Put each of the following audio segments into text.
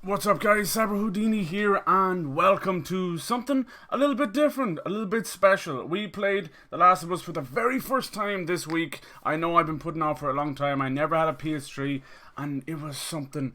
What's up, guys? Cyber Houdini here, and welcome to something a little bit different, a little bit special. We played The Last of Us for the very first time this week. I know I've been putting off for a long time. I never had a PS3, and it was something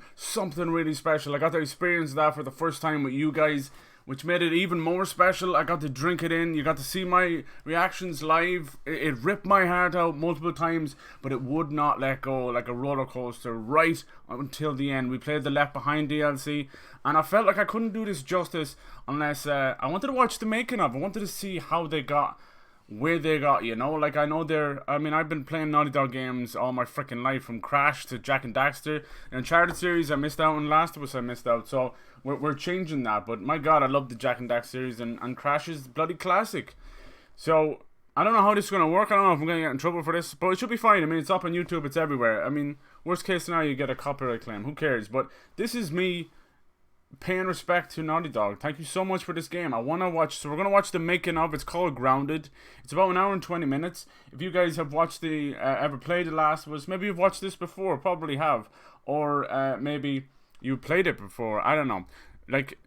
really special. I got to experience that for the first time with you guys, which made it even more special. I got to drink it in. You got to see my reactions live. It ripped my heart out multiple times, but it would not let go, like a roller coaster, right until the end. We played the Left Behind DLC, and I felt like I couldn't do this justice unless I wanted to watch the making of. I wanted to see how they got where they got, like I know I've been playing Naughty Dog games all my freaking life, from Crash to Jack and Daxter. The Uncharted series I missed out on, Last of Us I missed out, so we're changing that. But my god, I love the Jack and Daxter series, and Crash is bloody classic. So I don't know how this is going to work. I don't know if I'm going to get in trouble for this, but it should be fine. I mean, it's up on YouTube, it's everywhere. I mean, worst case scenario, you get a copyright claim, who cares? But this is me paying respect to Naughty Dog. Thank you so much for this game. We're going to watch the making of. It's called Grounded. It's about an hour and 20 minutes. If you guys have watched ever played The Last of Us, maybe you've watched this before, probably have. Or maybe you played it before. I don't know. Like,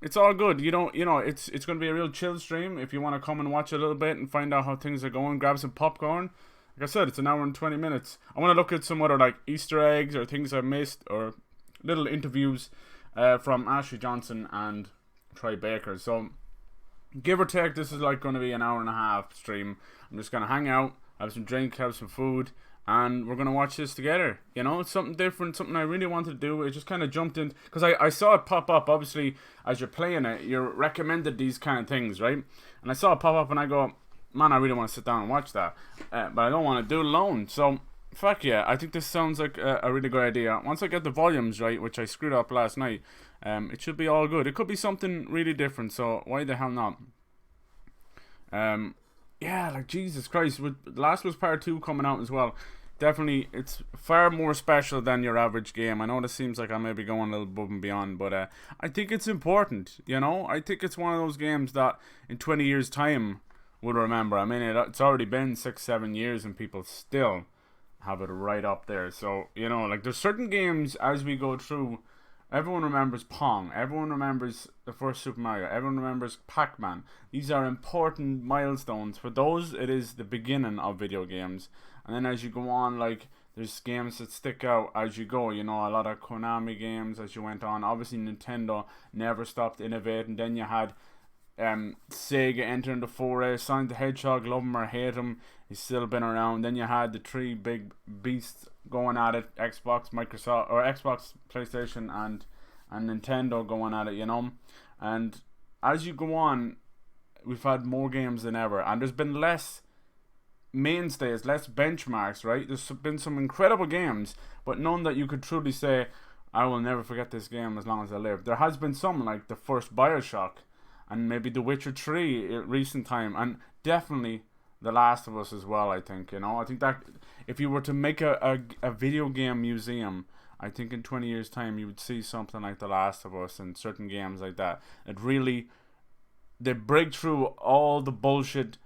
it's all good. It's going to be a real chill stream. If you want to come and watch a little bit and find out how things are going, grab some popcorn. Like I said, it's an hour and 20 minutes. I want to look at some other, like, Easter eggs or things I missed, or little interviews from Ashley Johnson and Troy Baker. So, give or take, this is like going to be an hour and a half stream. I'm just going to hang out, have some drink, have some food, and we're going to watch this together. It's something different, something I really wanted to do. It just kind of jumped in, because I saw it pop up. Obviously, as you're playing it, you're recommended these kind of things, right? And I saw it pop up, and I go, man, I really want to sit down and watch that. But I don't want to do it alone. So, fuck yeah, I think this sounds like a really good idea. Once I get the volumes right, which I screwed up last night, it should be all good. It could be something really different, so why the hell not? Yeah, like, Jesus Christ, with Last was Part 2 coming out as well, definitely, it's far more special than your average game. I know this seems like I may be going a little above and beyond, but I think it's important, I think it's one of those games that in 20 years' time would remember. I mean, it's already been 6-7 years and people still have it right up there. So, like, there's certain games as we go through, everyone remembers Pong, everyone remembers the first Super Mario, everyone remembers Pac-Man. These are important milestones. For those, it is the beginning of video games. And then as you go on, like, there's games that stick out as you go, a lot of Konami games as you went on. Obviously, Nintendo never stopped innovating. Then you had Sega entering the foray. Sonic the Hedgehog, love him or hate him, he's still been around. Then you had the three big beasts going at it: Xbox, Microsoft, or Xbox, PlayStation, and Nintendo going at it, And as you go on, we've had more games than ever, and there's been less mainstays, less benchmarks, right? There's been some incredible games, but none that you could truly say, I will never forget this game as long as I live. There has been some, like the first Bioshock, and maybe The Witcher 3 in recent time, and definitely The Last of Us as well, I think. I think that if you were to make a video game museum, I think in 20 years' time you would see something like The Last of Us and certain games like that. It really, they break through all the bullshit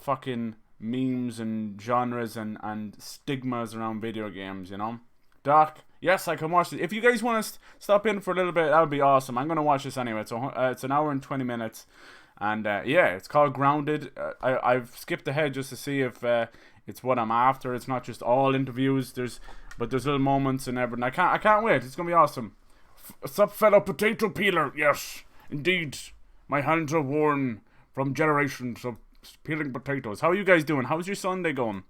fucking memes and genres and stigmas around video games, Doc, yes, I can watch it. If you guys want to stop in for a little bit, that would be awesome. I'm going to watch this anyway. So it's an hour and 20 minutes. And yeah, it's called Grounded. I've skipped ahead just to see if it's what I'm after. It's not just all interviews. There's little moments and everything. I can't wait. It's going to be awesome. What's up, fellow potato peeler? Yes, indeed. My hands are worn from generations of peeling potatoes. How are you guys doing? How's your Sunday going?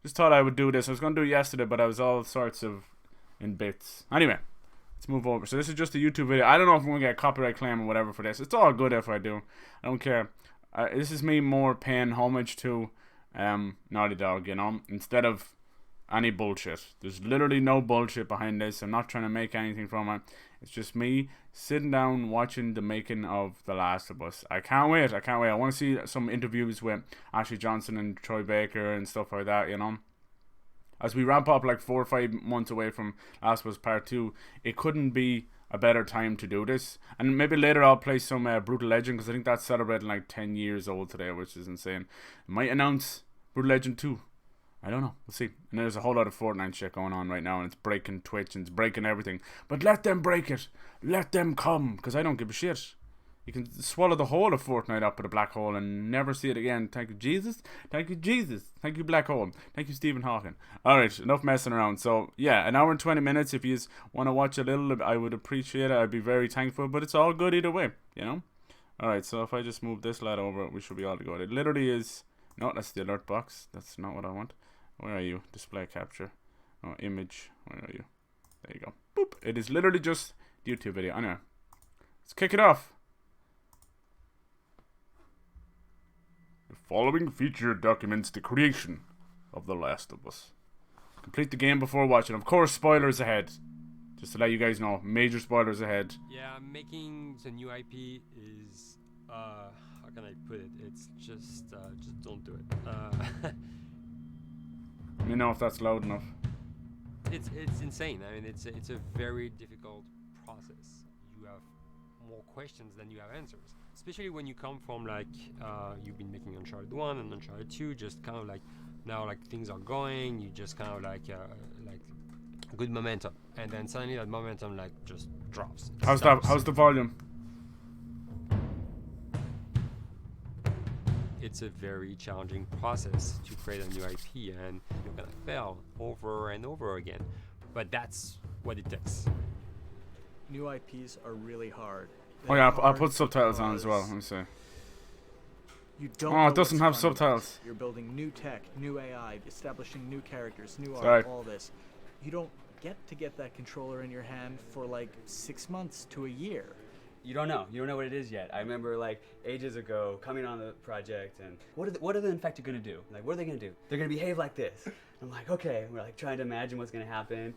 Just thought I would do this. I was going to do it yesterday, but I was all sorts of in bits. Anyway, let's move over. So this is just a YouTube video. I don't know if I'm going to get a copyright claim or whatever for this. It's all good if I do. I don't care. This is me more paying homage to Naughty Dog, instead of any bullshit. There's literally no bullshit behind this. I'm not trying to make anything from it. It's just me sitting down watching the making of The Last of Us. I can't wait. I want to see some interviews with Ashley Johnson and Troy Baker and stuff like that, As we ramp up like 4 or 5 months away from Last of Us Part 2, it couldn't be a better time to do this. And maybe later I'll play some Brutal Legend, because I think that's celebrating like 10 years old today, which is insane. I might announce Brutal Legend 2. I don't know. We'll see. And there's a whole lot of Fortnite shit going on right now, and it's breaking Twitch and it's breaking everything. But let them break it. Let them come, because I don't give a shit. You can swallow the whole of Fortnite up with a black hole and never see it again. Thank you, Jesus. Thank you, Jesus. Thank you, black hole. Thank you, Stephen Hawking. Alright, enough messing around. So, yeah, an hour and 20 minutes. If you want to watch a little, I would appreciate it. I'd be very thankful, but it's all good either way, you know? Alright, so if I just move this lad over, we should be all good. It literally is... No, that's the alert box. That's not what I want. Where are you? Display capture. Oh, image. Where are you? There you go. Boop. It is literally just the YouTube video. Anyway, let's kick it off. The following feature documents the creation of The Last of Us. Complete the game before watching. Of course, spoilers ahead. Just to let you guys know, major spoilers ahead. Yeah, making the new IP is, how can I put it? It's just don't do it. Let me know if that's loud enough. It's insane. I mean, it's a very difficult process. You have more questions than you have answers. Especially when you come from like you've been making Uncharted 1 and Uncharted 2, just kind of like now like things are going, you just kind of like good momentum, and then suddenly that momentum like just drops. How's the volume? It's a very challenging process to create a new IP, and you're gonna fail over and over again, but that's what it takes. New IPs are really hard. Oh yeah, I'll put subtitles on as well. Let me see. You don't Oh, it doesn't have subtitles. You're building new tech, new AI, establishing new characters, new Sorry. art, all this. You don't get that controller in your hand for like 6 months to a year. You don't know what it is yet. I remember like ages ago coming on the project and what are the infected gonna do? Like, what are they gonna do? They're gonna behave like this. I'm like, okay, we're like trying to imagine what's gonna happen.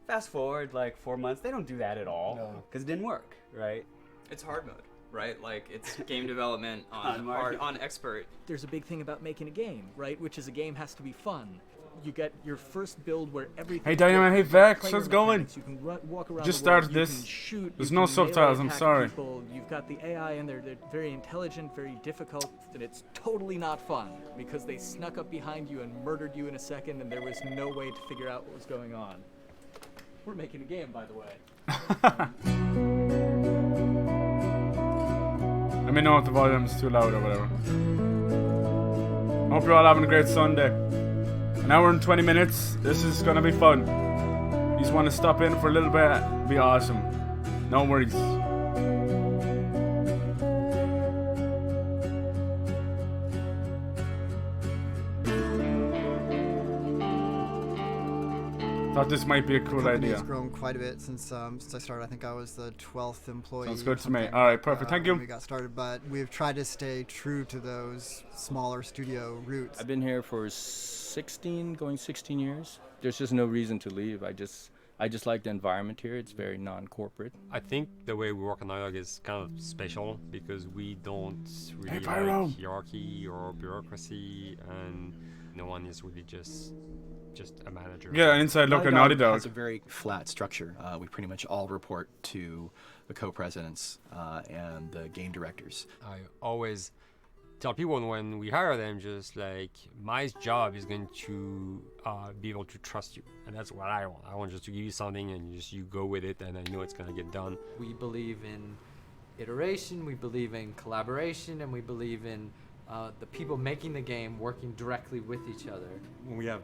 Fast forward like 4 months, they don't do that at all because it didn't work, right? It's hard mode, right? Like, it's game development on expert. There's a big thing about making a game, right? Which is a game has to be fun. You get your first build where everything. Hey Dynamite, hey Vex, how's it going? You can walk around. Just the world, started you this. can shoot, There's you no can subtitles, melee I'm attack sorry. people. You've got the AI, and they're very intelligent, very difficult, and it's totally not fun because they snuck up behind you and murdered you in a second, and there was no way to figure out what was going on. We're making a game, by the way. Let me know if the volume's too loud or whatever. Hope you're all having a great Sunday. An hour and 20 minutes. This is gonna be fun. You just want to stop in for a little bit? It'd be awesome. No worries. Thought this might be a cool idea. It's grown quite a bit since I started. I think I was the 12th employee. Sounds good to me. All right, perfect. Thank you. When we got started, but we've tried to stay true to those smaller studio roots. I've been here for 16 years. There's just no reason to leave. I just like the environment here. It's very non-corporate. I think the way we work on Dialogue is kind of special because we don't really Pyro. like hierarchy or bureaucracy, and no one is really just a manager. Yeah, an inside look at Naughty Dog. Has a very flat structure. We pretty much all report to the co-presidents and the game directors. I always tell people when we hire them, just like, my job is going to be able to trust you, and that's what I want. I want just to give you something and you go with it, and I know it's gonna get done. We believe in iteration, we believe in collaboration, and we believe in the people making the game working directly with each other. When we have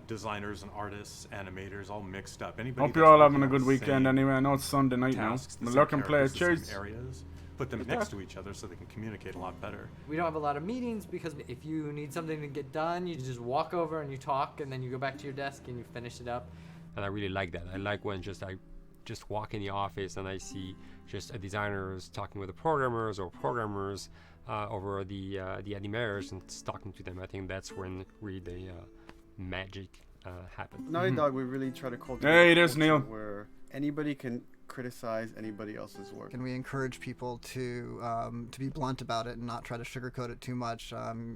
designers and artists, animators all mixed up. Anybody Hope you're all having a good weekend anyway. I know it's Sunday night now. But look and play. Cheers. Areas, put them next to each other so they can communicate a lot better. We don't have a lot of meetings because if you need something to get done, you just walk over and you talk, and then you go back to your desk and you finish it up. And I really like that. I like when I just walk in the office and I see just designers talking with the programmers or programmers over the animators and talking to them. I think that's when really the magic happens. Naughty Dog, we really try to cultivate Hey, there's Neil. where anybody can create criticize anybody else's work. And we encourage people to be blunt about it and not try to sugarcoat it too much.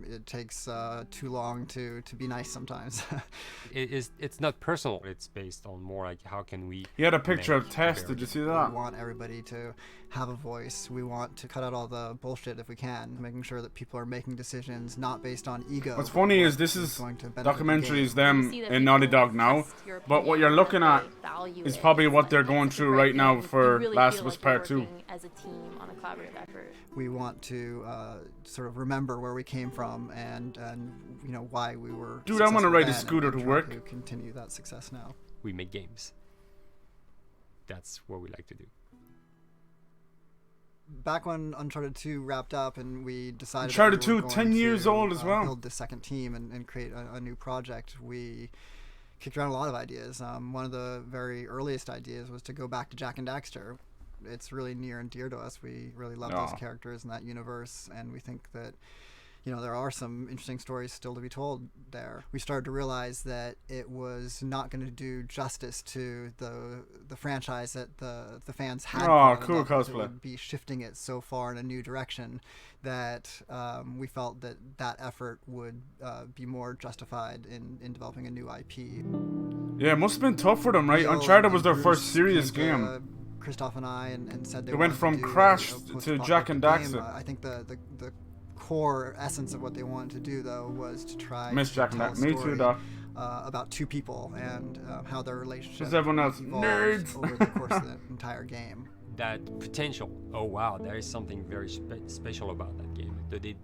It takes too long to be nice sometimes. It's not personal. It's based on more like how can we. He had a picture of Tess. Did you see that? We want everybody to have a voice. We want to cut out all the bullshit if we can, making sure that people are making decisions not based on ego. What's funny is this is documentary is them in Naughty Dog now, but what you're looking at is probably what they're going through right now for Last of Us Part 2. As a team on a collaborative effort. We want to sort of remember where we came from and you know why we were. Dude, I want to ride a then scooter and to try work. To continue that success now. We make games. That's what we like to do. Back when Uncharted 2 wrapped up and we decided Uncharted that we were 2, going 10 years to, old as well. Build the second team and create a new project, we kicked around a lot of ideas. One of the very earliest ideas was to go back to Jak and Daxter. It's really near and dear to us. We really love those characters in that universe, and we think that, you know, there are some interesting stories still to be told there. We started to realize that it was not going to do justice to the franchise that the fans had. Cool cosplay. It would be shifting it so far in a new direction that we felt that effort would be more justified in developing a new IP. Yeah, it must have been tough for them, right? Uncharted was their first serious game. Christoph and I and said they went from Crash to Jak and Daxter. I think the core essence of what they wanted to do, though, was to try Miss to Jak tell and a Me story too, Doc. about two people and how their relationship Does everyone else evolved nerds over the course of the entire game. That potential. Oh wow, there is something very special about that game.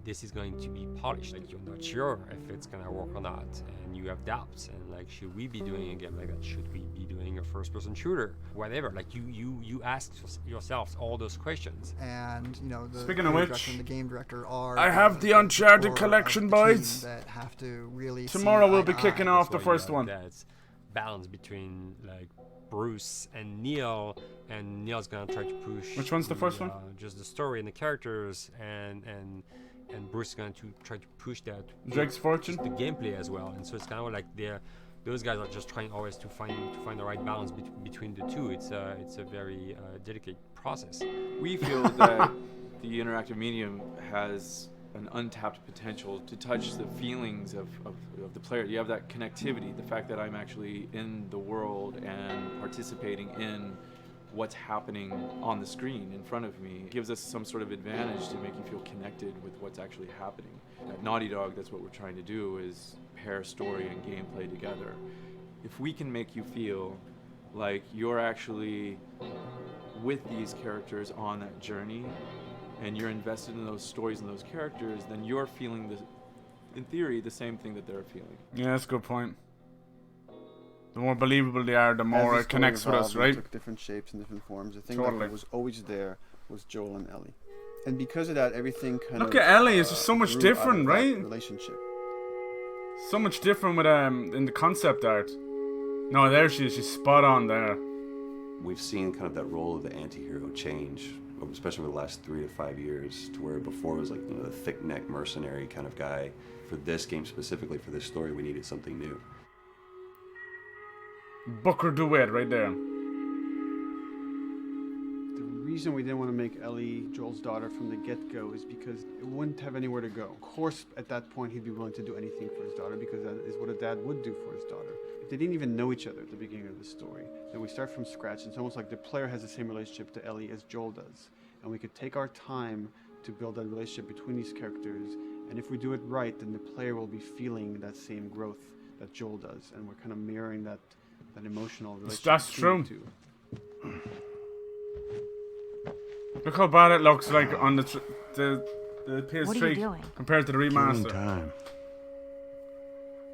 This is going to be polished. Like you're not sure if it's gonna work or not, and you have doubts. And like, should we be doing a game like that? Should we be doing a first-person shooter? Whatever. Like you ask yourselves all those questions. And you know, the Speaking of which, and the game director are. I have the Uncharted collection, boys. That have to really. Tomorrow we'll be kicking off the first one. That's balance between like Bruce and Neil, and Neil's gonna try to push. Which one's the first one? Just the story and the characters, and Bruce is going to try to push that. Drake's Fortune. The gameplay as well, and so it's kind of like those guys are just trying always to find the right balance between the two. It's a very delicate process. We feel that the interactive medium has an untapped potential to touch the feelings of the player. You have that connectivity, the fact that I'm actually in the world and participating in what's happening on the screen in front of me gives us some sort of advantage to make you feel connected with what's actually happening. At Naughty Dog, that's what we're trying to do, is pair story and gameplay together. If we can make you feel like you're actually with these characters on that journey and you're invested in those stories and those characters, then you're feeling, in theory, the same thing that they're feeling. Yeah, that's a good point. The more believable they are, the more it connects with us, right? It took different shapes and different forms. The thing that was always there was Joel and Ellie. And because of that, everything kind of... Look at Ellie, it's just so much different, right? Relationship. So much different with in the concept art. No, there she is. She's spot on there. We've seen kind of that role of the anti-hero change, especially over the last 3 to 5 years, to where before it was like, you know, the thick-neck mercenary kind of guy. For this game specifically, for this story, we needed something new. Booker DeWitt right there. The reason we didn't want to make Ellie Joel's daughter from the get-go is because it wouldn't have anywhere to go. Of course, at that point, he'd be willing to do anything for his daughter because that is what a dad would do for his daughter. If they didn't even know each other at the beginning of the story, then we start from scratch. It's almost like the player has the same relationship to Ellie as Joel does. And we could take our time to build that relationship between these characters. And if we do it right, then the player will be feeling that same growth that Joel does. And we're kind of mirroring that emotional relationship. That's true. Look how bad it looks like on the PS3 compared to the remaster. Time.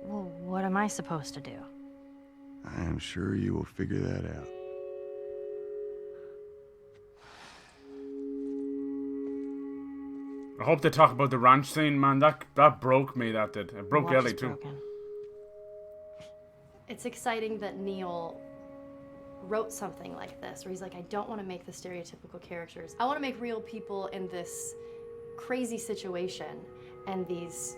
Well, what am I supposed to do? I am sure you will figure that out. I hope they talk about the ranch scene, man. That broke me, that did. It broke Ellie too. Broken. It's exciting that Neil wrote something like this, where he's like, I don't want to make the stereotypical characters. I want to make real people in this crazy situation and these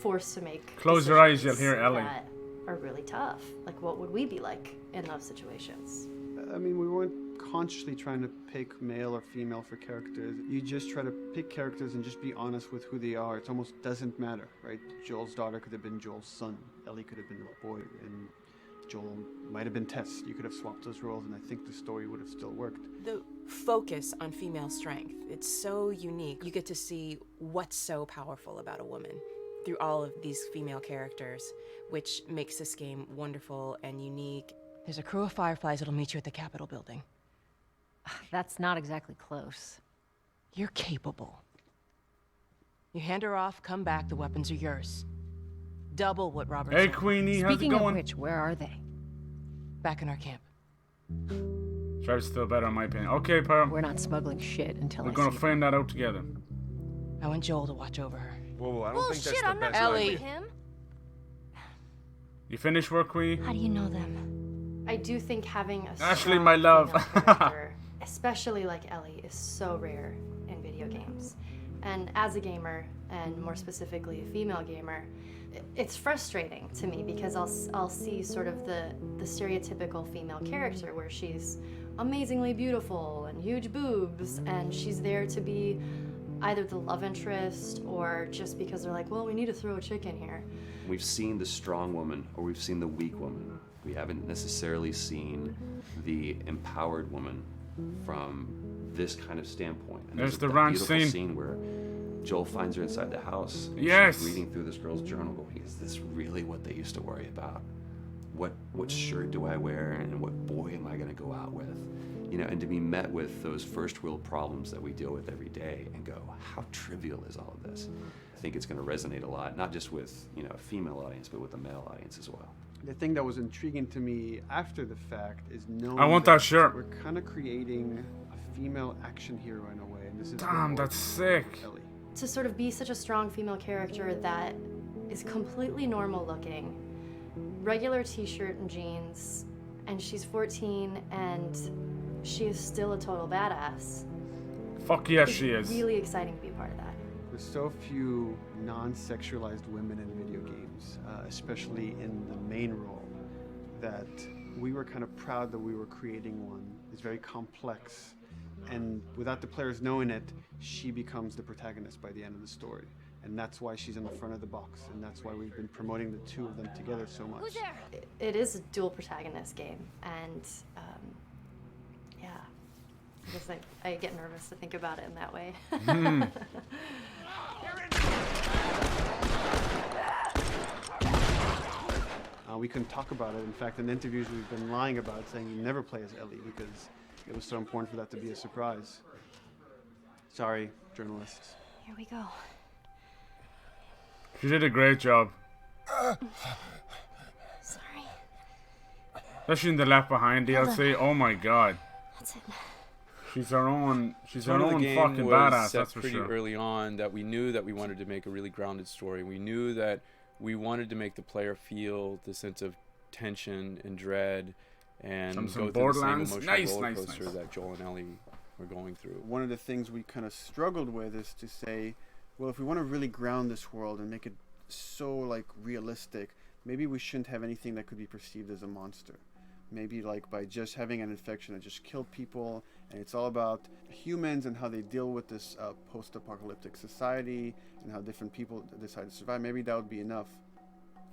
forced to make Close your eyes, you'll hear Ellie. That are really tough. Like, what would we be like in those situations? I mean, we weren't consciously trying to pick male or female for characters. You just try to pick characters and just be honest with who they are. It almost doesn't matter, right? Joel's daughter could have been Joel's son. Ellie could have been a boy, and Joel might have been Tess. You could have swapped those roles, and I think the story would have still worked. The focus on female strength, it's so unique. You get to see what's so powerful about a woman through all of these female characters, which makes this game wonderful and unique. There's a crew of Fireflies that'll meet you at the Capitol building. That's not exactly close. You're capable. You hand her off, come back, the weapons are yours. Double what Robert Hey, said. Queenie, how's it Speaking of going? which, where are they? Back in our camp. Travis still better in my opinion. Okay, pal. We're not smuggling shit until We're I gonna see find that out together. I want Joel to watch over her. Whoa, I don't think that's Shit, the I'm not best Ellie. idea. him. You finished work, Queenie? How do you know them? I do think having a Ashley, strong my love. female character, especially like Ellie, is so rare in video games. And as a gamer, and more specifically a female gamer, it's frustrating to me because I'll see sort of the stereotypical female character where she's amazingly beautiful and huge boobs, and she's there to be either the love interest or just because they're like, well, we need to throw a chick in here. We've seen the strong woman or we've seen the weak woman. We haven't necessarily seen the empowered woman from this kind of standpoint. And There's the that ranch beautiful scene. scene where Joel finds her inside the house. And Yes. She's reading through this girl's journal going, is this really what they used to worry about? What shirt do I wear and what boy am I gonna go out with? You know, and to be met with those first world problems that we deal with every day and go, how trivial is all of this? I think it's gonna resonate a lot, not just with, you know, a female audience, but with the male audience as well. The thing that was intriguing to me after the fact is knowing I want that shirt. We're kind of creating a female action hero in a way, and this is Damn, that's sick. Ellie. To sort of be such a strong female character that is completely normal looking, regular t-shirt and jeans, and she's 14 and she is still a total badass. Fuck yes, It's she is. really exciting to be a part of that. There's so few non-sexualized women in video games, especially in the main role, that we were kind of proud that we were creating one. It's very complex, and without the players knowing it, she becomes the protagonist by the end of the story. And that's why she's in the front of the box, and that's why we've been promoting the two of them together so much. Who's there? It is a dual protagonist game, and yeah, I guess I get nervous to think about it in that way. We couldn't talk about it. In fact, in interviews we've been lying about it, saying we never play as Ellie because it was so important for that to be a surprise. Sorry, journalists. Here we go. She did a great job. Sorry. Especially in the Left Behind DLC. Oh my god. That's it. She's her own Tone of the game fucking was badass, set that's for pretty sure. early on that we knew that we wanted to make a really grounded story. We knew that we wanted to make the player feel the sense of tension and dread and Some go through Borderlands. the same emotional Nice, roller nice, coaster nice. that Joel and Ellie were going through. One of the things we kind of struggled with is to say, well, if we want to really ground this world and make it so like realistic, maybe we shouldn't have anything that could be perceived as a monster. Maybe like by just having an infection that just killed people, and it's all about humans and how they deal with this post-apocalyptic society and how different people decide to survive. Maybe that would be enough.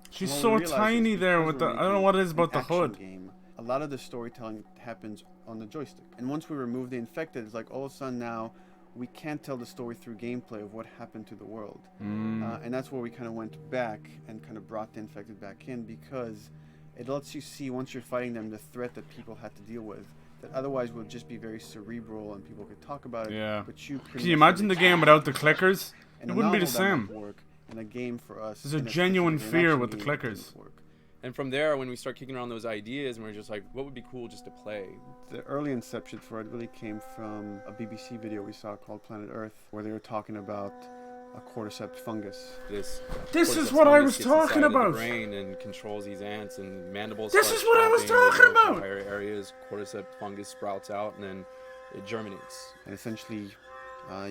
She's And so what we realized is tiny there because with the. we're I don't know making what it is an about the action hood. Game, a lot of the storytelling happens on the joystick. And once we remove the infected, it's like all of a sudden now we can't tell the story through gameplay of what happened to the world. And that's where we kind of went back and kind of brought the infected back in, because it lets you see, once you're fighting them, the threat that people had to deal with that otherwise would just be very cerebral and people could talk about it. Yeah. But you Can you imagine the game without the clickers? In It a wouldn't be the novel, that might same. work. In a game for us, There's a in genuine specifically an fear action with the game, it clickers. didn't work. And from there, when we start kicking around those ideas, and we're just like, what would be cool just to play? The early inception for it really came from a BBC video we saw called Planet Earth, where they were talking about a cordyceps fungus. This is cordyceps what I fungus was gets talking inside of the about. brain and controls these ants and mandibles. This start is what I was chomping, talking they go to about. Higher areas, cordyceps fungus sprouts out, and then it germinates. And essentially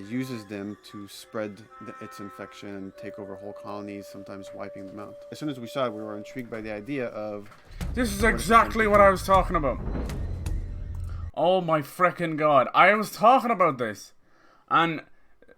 uses them to spread its infection and take over whole colonies, sometimes wiping them out. As soon as we saw it, we were intrigued by the idea of... This is exactly what I was talking about. Oh my frickin' god. I was talking about this. And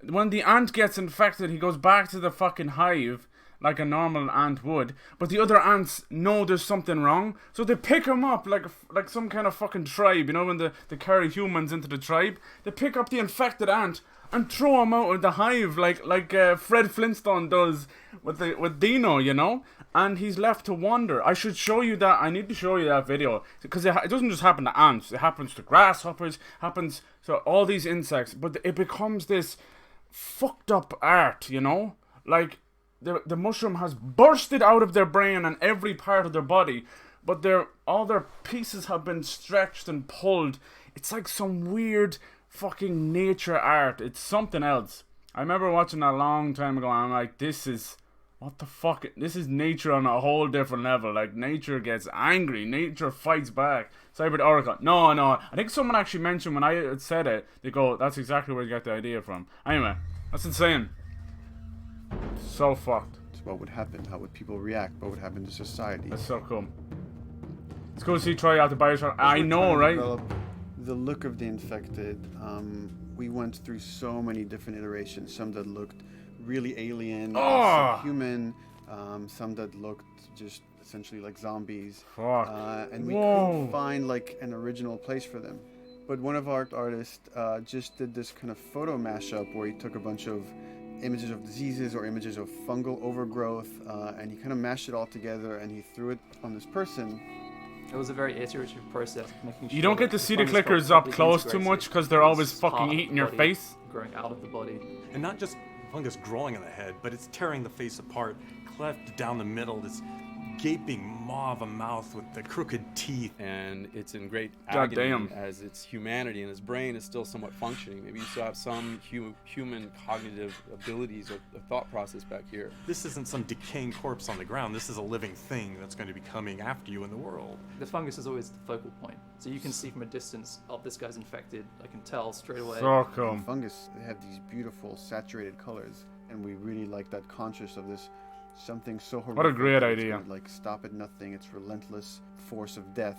when the ant gets infected, he goes back to the fucking hive like a normal ant would. But the other ants know there's something wrong. So they pick him up like some kind of fucking tribe. You know, when they carry humans into the tribe? They pick up the infected ant and throw him out of the hive like Fred Flintstone does with Dino, you know? And he's left to wander. I should show you that. I need to show you that video. Because it doesn't just happen to ants. It happens to grasshoppers. Happens to all these insects. But it becomes this fucked up art, you know? Like, the mushroom has bursted out of their brain and every part of their body. But all their pieces have been stretched and pulled. It's like some weird fucking nature art. It's something else. I remember watching that a long time ago and I'm like, this is... What the fuck? This is nature on a whole different level. Like, nature gets angry. Nature fights back. Cyber Oracle. No. I think someone actually mentioned when I had said it, they go, that's exactly where you got the idea from. Anyway, that's insane. So fucked. So what would happen? How would people react? What would happen to society? That's so cool. It's cool to see try out the Bioshock. I know, right? The look of the infected. We went through so many different iterations. Some that looked really alien, human, some that looked just essentially like zombies. Fuck. And we couldn't find like an original place for them. But one of our artists just did this kind of photo mashup where he took a bunch of images of diseases or images of fungal overgrowth, and he kind of mashed it all together and he threw it on this person. It was a very iterative process, making sure you don't get to see the clickers up close too much because they're always fucking eating your face. Growing out of the body. And not just fungus growing in the head, but it's tearing the face apart, cleft down the middle, this gaping maw of a mouth with the crooked teeth. And it's in great agony as its humanity and its brain is still somewhat functioning. Maybe you still have some human cognitive abilities or thought process back here. This isn't some decaying corpse on the ground. This is a living thing that's going to be coming after you in the world. The fungus is always the focal point. So you can see from a distance, oh, this guy's infected. I can tell straight away. So cool. Fungus, they have these beautiful saturated colors, and we really like that conscious of this something so horrific. What a great idea. Gonna, like, stop at nothing. It's relentless force of death,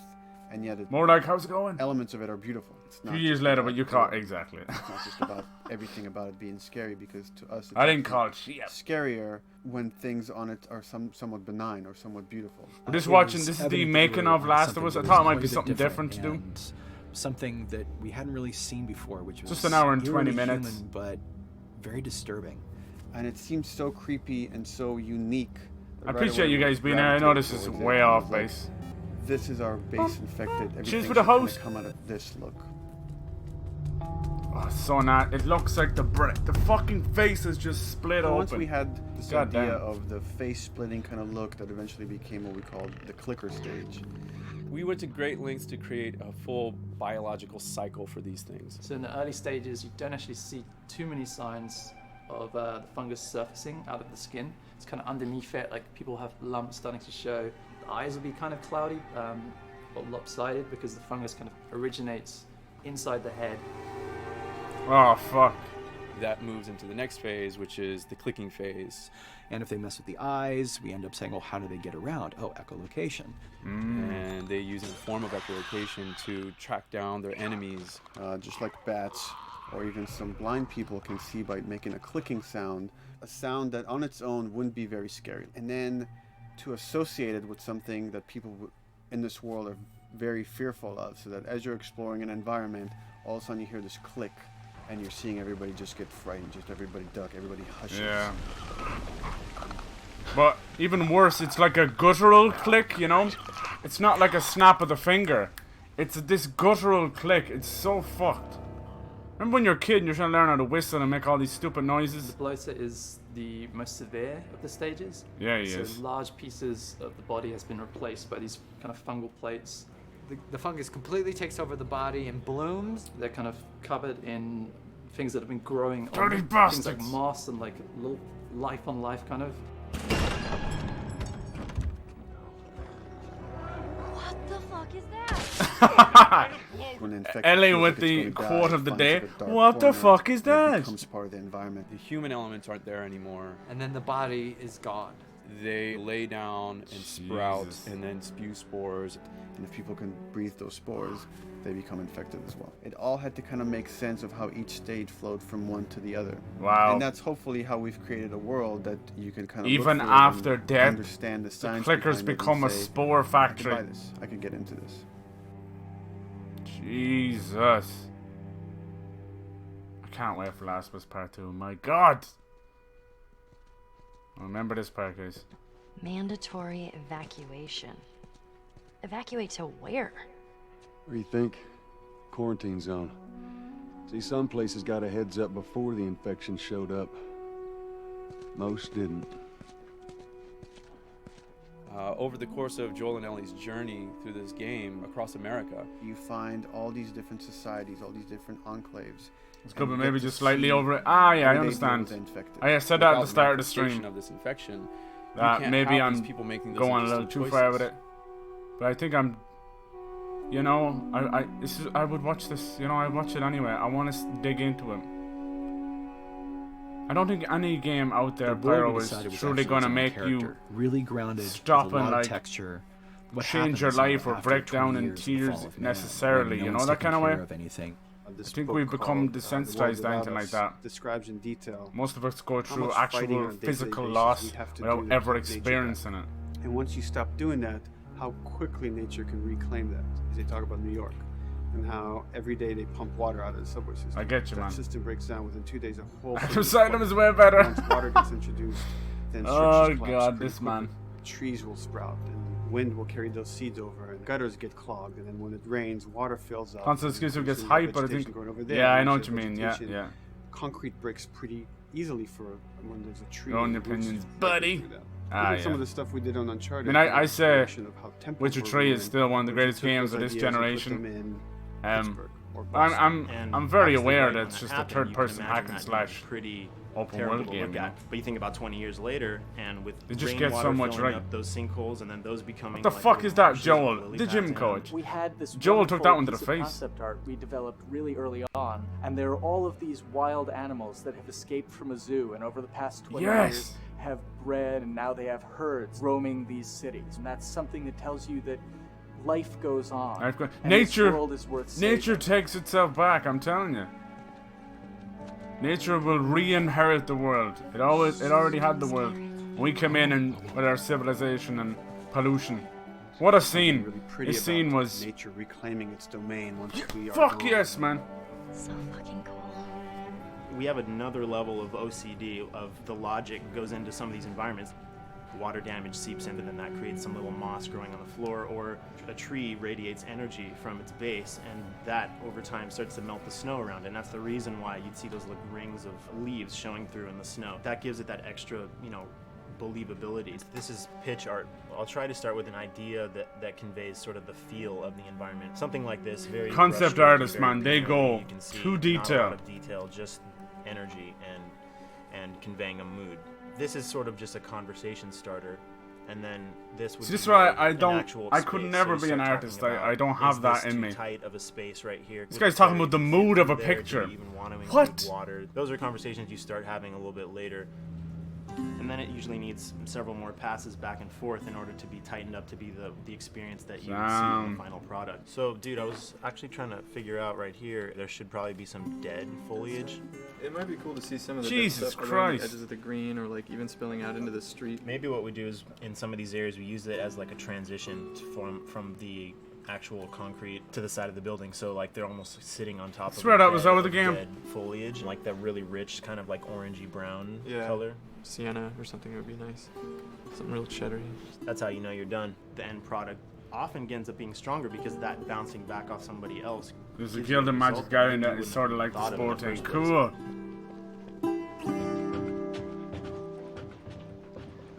and yet more like, how's it going? Elements of it are beautiful. It's not a few years later, but you can't exactly. It's not just about everything about it being scary, because to us, it's I didn't call it shit. Scarier when things on it are somewhat benign or somewhat beautiful. We're just watching. This is the making of Last of Us. I thought it might be something different to do. Something that we hadn't really seen before, which was just an hour and 20 minutes, human, but very disturbing. And it seems so creepy and so unique. I appreciate you guys being here. I know this is way off base. This is our base infected. Cheers for the host. Come out of this look. Oh, so not. It looks like the fucking face is just split open. Once we had this idea of the face splitting kind of look that eventually became what we called the clicker stage. We went to great lengths to create a full biological cycle for these things. So in the early stages, you don't actually see too many signs of the fungus surfacing out of the skin. It's kind of underneath it, like people have lumps starting to show. The eyes will be kind of cloudy or lopsided because the fungus kind of originates inside the head. Oh, fuck. That moves into the next phase, which is the clicking phase. And if they mess with the eyes, we end up saying, well, how do they get around? Oh, echolocation. And they use a form of echolocation to track down their enemies. Just like bats, or even some blind people can see by making a clicking sound, a sound that on its own wouldn't be very scary. And then to associate it with something that people in this world are very fearful of, so that as you're exploring an environment, all of a sudden you hear this click, and you're seeing everybody just get frightened, just everybody duck, everybody hushes. Yeah. But even worse, it's like a guttural click, you know? It's not like a snap of the finger. It's this guttural click. It's so fucked. Remember when you're a kid and you're trying to learn how to whistle and make all these stupid noises? The bloater is the most severe of the stages. Yeah, he is. So large pieces of the body has been replaced by these kind of fungal plates. The fungus completely takes over the body and blooms. They're kind of covered in things that have been growing on Dirty them. bastards! Things like moss and like little life on life kind of. What the fuck is that? Ellie with the quote of the day. What the fuck is that? It becomes part of the environment. The human elements aren't there anymore. And then the body is gone. they lay down and sprout Jesus. and then spew spores. And if people can breathe those spores, they become infected as well. It all had to kind of make sense of how each stage flowed from one to the other. Wow. And that's hopefully how we've created a world that you can kind of Even look for after and death, understand the science clickers behind it and become a say, spore I can factory. buy this. I can get into this. Jesus. I can't wait for Last of Us Part 2. My God. Remember this part, guys. Mandatory evacuation. Evacuate to where? What do you think? Quarantine zone. See, some places got a heads up before the infection showed up. Most didn't. Over the course of Joel and Ellie's journey through this game across America, You find all these different societies, all these different enclaves. It's good, and but you maybe get to just slightly see over it. how Yeah, I they deal understand. with the infected. I said that at the without start of the manifestation stream. of this infection, That you can't maybe have I'm these people making those going a little interesting too far with choices. it. But I think I'm, you know, I would watch this. You know, I watch it anyway. I want to dig into it. I don't think any game out there, The world we Pyro, is decided was truly actually going to its own make you character, really grounded, stop with a and lot of like texture. What change happens your life or after break 20 down in years of the fall tears of man, necessarily. when no You know, one's that taking kind of way. care of anything. I think we've become desensitized to anything like that. Describes in detail. Most of us go how through much fighting actual on a day-to-day physical basis loss we have to without do to ever keep nature experiencing back. it. And once you stop doing that, how quickly nature can reclaim that. As they talk about New York, and how every day they pump water out of the subway system. I get you, that man. system breaks down within 2 days. A whole Asylum is way better. Once water gets introduced, then Oh, structures collapse God, pretty this man. quickly. Trees will sprout, and wind will carry those seeds over, and gutters get clogged, and then when it rains, water fills up. Constant and excuse there's gets new hype, but I vegetation think. growing over there, Yeah, I and know there's what you mean. Yeah, vegetation. yeah. Concrete breaks pretty easily for when there's a tree. Your own and roots opinions, break buddy. through that. Ah, Even some yeah. of the stuff we did on I Uncharted. mean, the I say inspiration of how temples Witcher were 3 is ruined, still one of the was we greatest took games those of this ideas and put generation. them in Um, Pittsburgh or Boston. I'm very obviously, aware right, that when it's that just a happened, you can third-person imagine hack and that slash being pretty open terrible world to game. look at. But you think about 20 years later, and with They just get so rainwater much filling right. up those sinkholes, and then those becoming What the like fuck little is that, marshes and Joel? lily The pads gym and- coach. We had this Joel took that one to the wonderful piece of face. concept art we developed really early on, and there are all of these wild animals that have escaped from a zoo, and over the past 20 Yes. years have bred, and now they have herds roaming these cities, and that's something that tells you that life goes on. I've got, and this nature, world is worth nature saving. takes itself back. I'm telling you, nature will re-inherit the world. It already had the world. We come in and with our civilization and pollution. What a scene! Really pretty This scene about was nature reclaiming its domain once we are fuck gone. yes, man. So fucking cool. We have another level of OCD of the logic goes into some of these environments. Water damage seeps in, and then that creates some little moss growing on the floor, or a tree radiates energy from its base, and that over time starts to melt the snow around it. And that's the reason why you'd see those like rings of leaves showing through in the snow. That gives it that extra, believability. This is pitch art. I'll try to start with an idea that conveys sort of the feel of the environment. Something like this, very Concept brushstrokey, artists, very man, they picture. go You can see to not a detail. lot of detail, just energy and conveying a mood. This is sort of just a conversation starter, and then this would See, this is be why an I don't. actual I could space. never So be you an start artist. talking I don't about, have is that this in too me. tight of a space right here? This Would guy's the talking fairy about the fit mood of through a there? Do you picture. even want to What? include water? Those are conversations you start having a little bit later. And then it usually needs several more passes back and forth in order to be tightened up to be the experience that you would see in the final product. So, dude, I was actually trying to figure out right here, there should probably be some dead foliage. It might be cool to see some of the Jesus dead stuff around Christ. the edges of the green, or like even spilling out into the street. Maybe what we do is, in some of these areas, we use it as like a transition from the actual concrete to the side of the building, so like they're almost sitting on top Swear of a that was bed over the of game. dead foliage, like that really rich kind of like orangey brown Yeah. color. Sienna or something would be nice. Something real cheddary. That's how you know you're done. The end product often ends up being stronger because that bouncing back off somebody else. There's a gives you Gilded result Magic that guy you in that wouldn't is sort of have like the thought of in sport the thing. first place. Cool.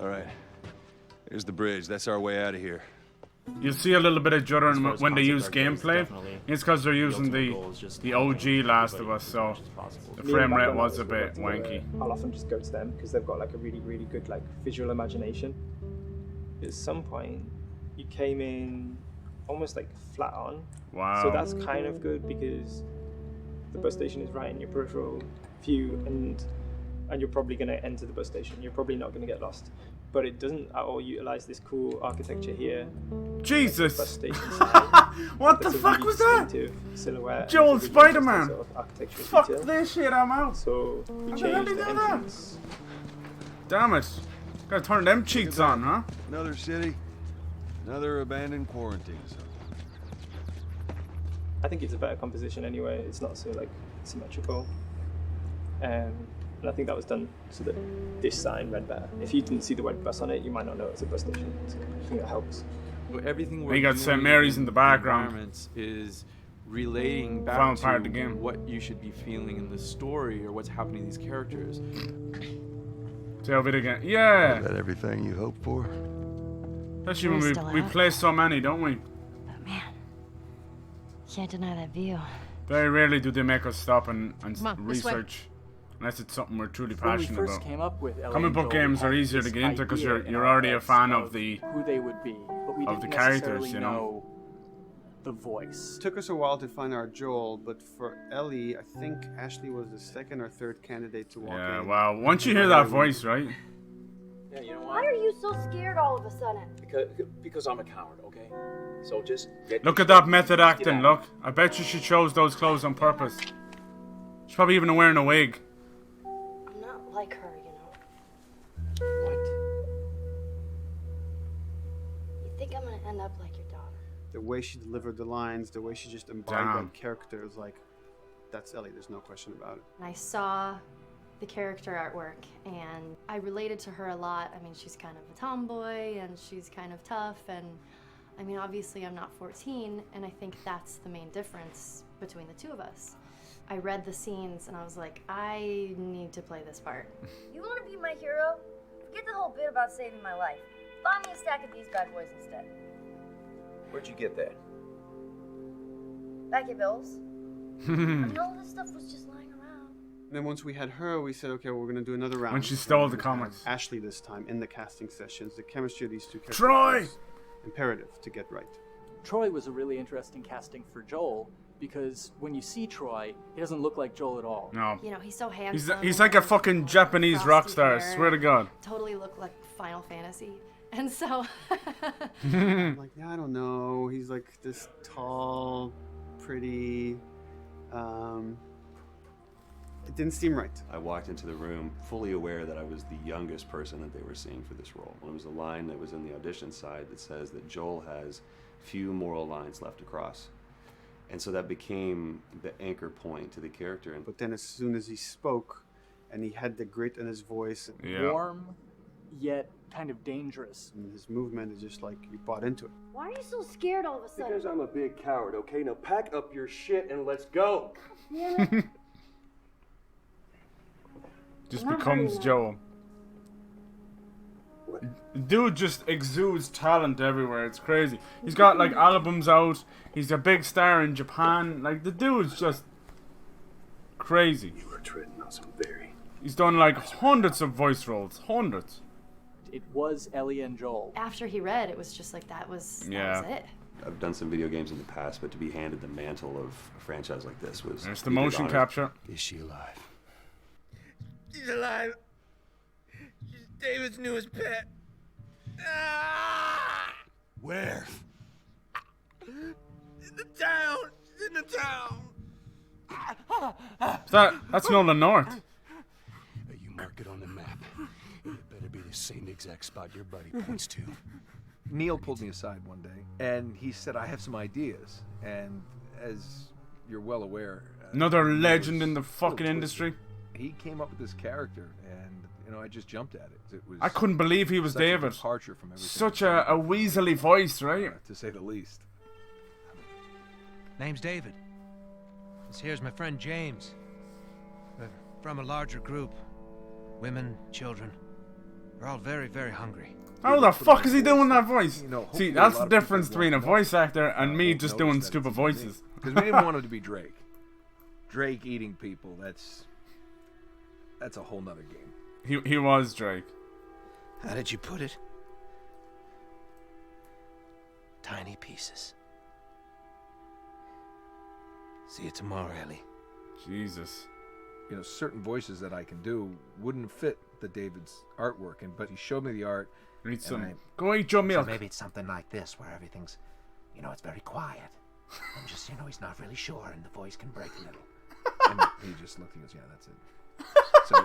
All right. Here's the bridge. That's our way out of here. You see a little bit of juddering As far as when they use concept art goes, gameplay. definitely. It's because they're The using ultimate the goal is just the OG Last of Us, so the frame rate was a bit wanky. I'll often just go to them because they've got like a really, really good like visual imagination. At some point, you came in almost like flat on. Wow. So that's kind of good because the bus station is right in your peripheral view, and you're probably going to enter the bus station. You're probably not going to get lost. but it doesn't at all utilize this cool architecture here. Jesus! Bus station side. What the It's a fuck really was that? distinctive silhouette. Joel and it's a really interesting Spider-Man. sort of architectural Fuck detail. this shit, I'm out. So we How the hell changed did the you do that? entrance. Damn it. Gotta turn them cheats on, huh? Another city, another abandoned quarantine zone. I think it's a better composition anyway. It's not so like symmetrical. And I think that was done so that this sign read better. If you didn't see the word bus on it, you might not know it's a bus station. So I think that helps. Everything You got St. Mary's in the background. environments is relating Final back part of to the game. what you should be feeling in the story or what's happening to these characters. Tell it again. Yeah. Is that everything you hoped for? Especially We're when still we out. play so many, don't we? Can't deny that view. Very rarely do they make us stop and Come on, this way. research. Unless it's something we're truly When we passionate first about. came up with Ellie Comic and book Joel, games we are had easier to this get into because idea you're in you're our already a heads fan of the who they would be, but we of didn't the characters, necessarily you know. the voice. Took us a while to find our Joel, but for Ellie, I think Ashley was the second or third candidate to walk Yeah, in. wow. Once you hear that voice, right? Yeah, you know Why what? are you so scared all of a sudden? Because I'm a coward, okay? So just get. Look at that method acting, look. I bet you she chose those clothes on purpose. She's probably even wearing a wig. I'm not like her, you know. You think I'm gonna end up like your daughter? The way she delivered the lines, the way she just embodied Damn. that character is like, that's Ellie, there's no question about it. And I saw the character artwork and I related to her a lot. I mean, she's kind of a tomboy and she's kind of tough, and I mean, obviously I'm not 14, and I think that's the main difference between the two of us. I read the scenes and I was like, I need to play this part. You want to be my hero? Forget the whole bit about saving my life. Buy me a stack of these bad boys instead. Where'd you get that? Back your bills. I mean, all this stuff was just lying around. And then once we had her, we said, okay, well, we're going to do another round. When she stole And the we comics. had Ashley this time in the casting sessions. The chemistry of these two characters Troy! was imperative to get right. Troy was a really interesting casting for Joel because when you see Troy, he doesn't look like Joel at all. No. You know, he's so handsome. He's like a fucking Japanese frosty rock star, hair, swear to God. Totally looked like Final Fantasy. And so I'm like, yeah, I don't know. He's like this tall, pretty. It didn't seem right. I walked into the room fully aware that I was the youngest person that they were seeing for this role. And it was a line that was in the audition side that says that Joel has few moral lines left to cross. And so that became the anchor point to the character. But then as soon as he spoke, and he had the grit in his voice, Warm, yet kind of dangerous. And his movement is just like you bought into it. Why are you so scared all of a sudden? Because I'm a big coward, okay? Now pack up your shit and let's go. Just becomes Joel. Dude just exudes talent everywhere. It's crazy. He's got like albums out. He's a big star in Japan. Like the dude's just crazy. You are treading on some very. He's done like hundreds of voice roles. Hundreds. It was Ellie and Joel. after he read, it was just like that was Yeah. it. I've done some video games in the past, but to be handed the mantle of a franchise like this was... There's the a big motion honor. capture. Is she alive? She's alive. She's David's newest pet. Where? In the town. She's in the town. That's Nolan North. You mark it on the map. It better be the same exact spot your buddy points to. Neil pulled me aside one day, and he said, I have some ideas. And as you're well aware... Another Neil legend was in the a little fucking twisted. industry. He came up with this character, and, I just jumped at it. It was I couldn't believe he was such a David. departure from everything Such a weaselly voice, right? to say the least. Name's David. This here's my friend James. We're from a larger group. Women, children. They're all very, very hungry. How the fuck is he doing that voice? See, hopefully that's a the lot of people difference won't between a know. voice actor and me Won't just notice doing that stupid it's voices. Because we didn't want him to be Drake. Drake eating people, that's a whole nother game. He was Drake. How did you put it? Tiny pieces. See you tomorrow, Ellie. Jesus. certain voices that I can do wouldn't fit the David's artwork. But he showed me the art. Read some. Go eat your milk. So maybe it's something like this, where everything's, it's very quiet. And just, he's not really sure, and the voice can break a little. And he just looked and goes, yeah, that's it. So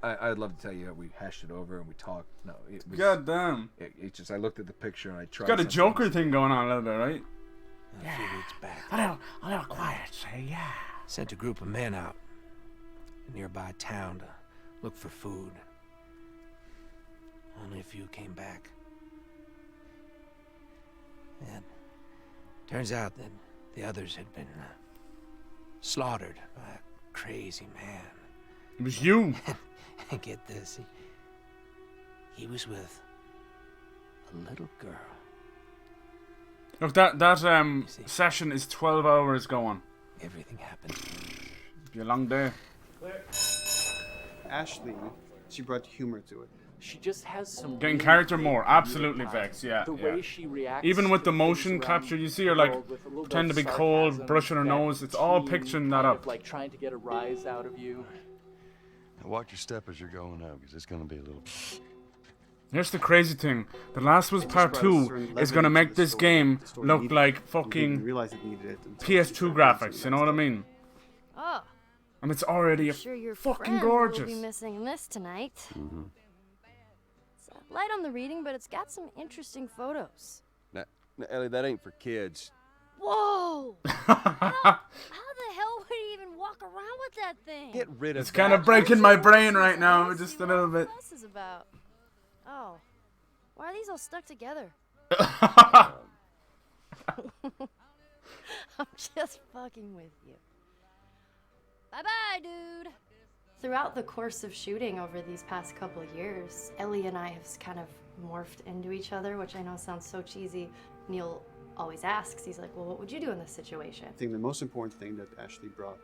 I'd love to tell you, we hashed it over and we talked. No, it was. God damn. It just, I looked at the picture and I tried. It's got a Joker thing going on a little bit, right? A few weeks back. A little quiet, say, yeah. Sent a group of men out a nearby town to look for food. Only a few came back. And turns out that the others had been slaughtered by a crazy man. It was you. And get this, he was with a little girl. Look, that session is 12 hours going. Everything happened. It'll be a long day. Ashley, she brought humor to it. She just has some Getting really character more, good absolutely, real time. Vex, yeah. The way she reacts Even with to the things motion around capture, you see her the like world with a little pretend to bit be of cold, sarcasm, brushing her that nose. It's all teen picturing that kind up. of like trying to get a rise out of you. Now watch your step as you're going out, because it's going to be a little... Here's the crazy thing. The Last of Us Part 2 is going to make this game look like fucking PS2 graphics, you know what I mean? Oh. And it's already Sure your fucking friend gorgeous. will be missing this tonight. It's light on the reading, but it's got some interesting photos. Now, Ellie, that ain't for kids. Whoa! how the hell would he even walk around with that thing? Get rid of It's kind of breaking my brain right now, just a little bit. What this is about? Oh, why are these all stuck together? I'm just fucking with you. Bye-bye, dude. Throughout the course of shooting over these past couple years, Ellie and I have kind of morphed into each other, which I know sounds so cheesy. Neil always asks, he's like, well, what would you do in this situation? I think the most important thing that Ashley brought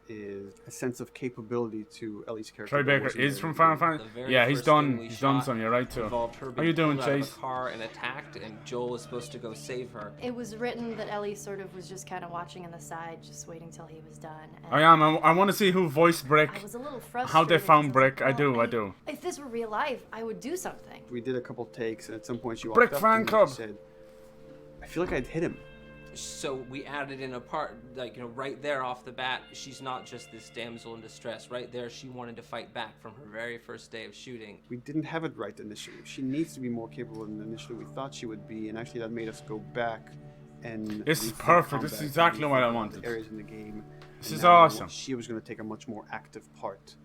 is a sense of capability to Ellie's character. Troy Baker is from Final Fantasy. Yeah, he's done some. You're right too. How you doing, Chase? Car and attacked, and Joel is supposed to go save her. It was written that Ellie sort of was just kind of watching on the side, just waiting till he was done. I am. I want to see who voiced Brick. I was a little frustrated. How they found Brick. I do. If this were real life, I would do something. We did a couple takes, and at some point she walked Brick up fan to me club. and said, I feel like I'd hit him. So we added in a part, like, right there off the bat, she's not just this damsel in distress. Right there, she wanted to fight back from her very first day of shooting. We didn't have it right initially. She needs to be more capable than initially we thought she would be, and actually that made us go back and... This is perfect. This is exactly what I wanted. Areas in the game. This And is now awesome. She was going to take a much more active part.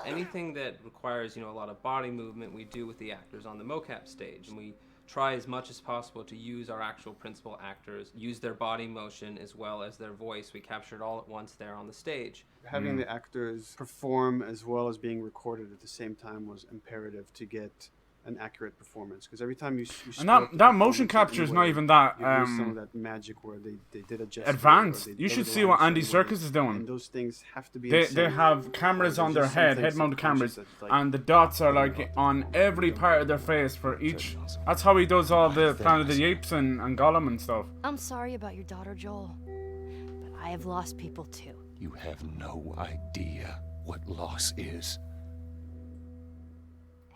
Anything that requires, a lot of body movement, we do with the actors on the mocap stage. And we try as much as possible to use our actual principal actors, use their body motion as well as their voice. We capture it all at once there on the stage. Having the actors perform as well as being recorded at the same time was imperative to get an accurate performance, because every time you and that motion capture is not even that you lose some of that magic where they did adjust advanced. You should see what Andy Serkis is doing. And those things have to be. They have cameras on their head-mounted cameras, and the dots are like on every part of their face for each. That's how he does all the Planet of the Apes and Gollum and stuff. I'm sorry about your daughter, Joel, but I have lost people too. You have no idea what loss is.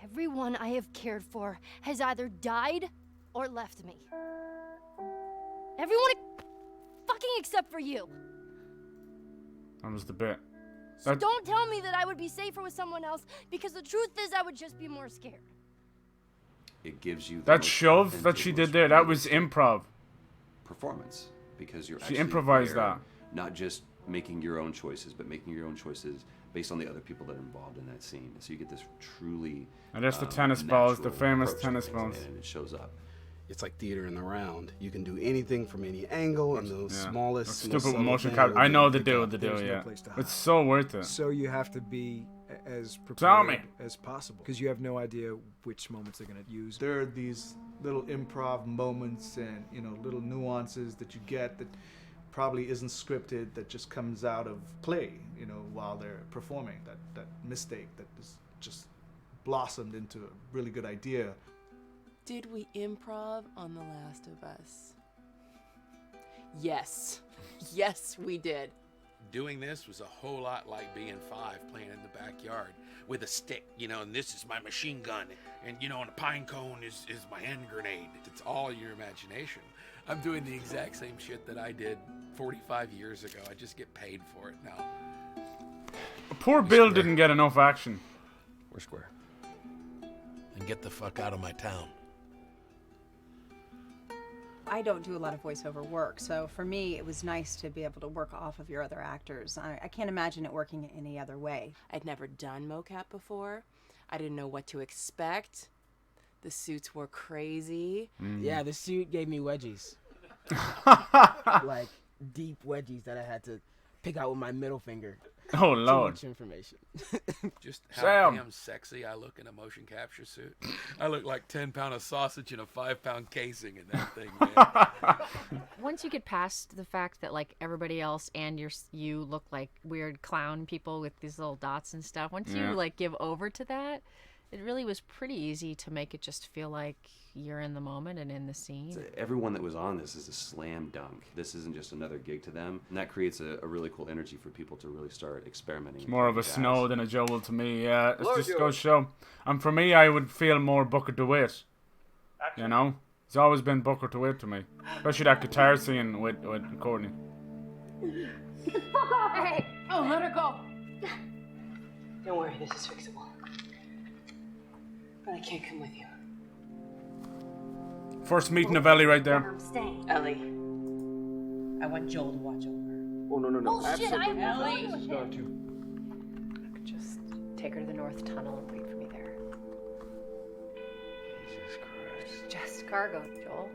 Everyone I have cared for has either died or left me. Everyone fucking except for you. That was the bit. So don't tell me that I would be safer with someone else, because the truth is I would just be more scared. It gives you that shove that she did there. That was improv performance, because you're she actually improvised there, that. Not just making your own choices, but making your own choices based on the other people that are involved in that scene. So you get this truly and there's the tennis balls, the natural famous approach tennis to things, balls. and it shows up. It's like theater in the round. You can do anything from any angle, and the smallest. Stupid motion capture. I know the deal. Yeah, it's so worth it. So you have to be as Tell me. prepared as possible, because you have no idea which moments they're going to use. There are these little improv moments and little nuances that you get that probably isn't scripted, that just comes out of play, while they're performing. That mistake that is just blossomed into a really good idea. Did we improv on The Last of Us? Yes. Yes, we did. Doing this was a whole lot like being 5 playing in the backyard with a stick, you know, and this is my machine gun, and you know, and a pine cone is my hand grenade. It's all your imagination. I'm doing the exact same shit that I did 45 years ago. I just get paid for it now. Poor Bill didn't get enough action. We're square. And get the fuck out of my town. I don't do a lot of voiceover work, so for me it was nice to be able to work off of your other actors. I can't imagine it working any other way. I'd never done mocap before. I didn't know what to expect. The suits were crazy. Yeah, the suit gave me wedgies. Like deep wedgies that I had to pick out with my middle finger. Oh Lord. Too much information. Just how Sam. damn sexy I look in a motion capture suit. I look like 10-pound of sausage in a 5-pound casing in that thing, man. Once you get past the fact that like everybody else and you look like weird clown people with these little dots and stuff, once you like give over to that, it really was pretty easy to make it just feel like you're in the moment and in the scene. Everyone that was on this is a slam dunk. This isn't just another gig to them, and that creates a really cool energy for people to really start experimenting. It's more of a Snow than a Joel to me. Yeah, it's just goes to show. And for me, I would feel more Booker DeWitt. You know, he's always been Booker DeWitt to me, especially that guitar scene with Courtney. Hey! Oh, let her go. Don't worry, this is fixable. But I can't come with you. First meeting of Ellie right there. I'm staying. Ellie, I want Joel to watch over. Oh, no. Bullshit, I Absolutely. have Ellie. with Going him. to. Just take her to the North Tunnel and wait for me there. Jesus Christ. Just cargo, Joel.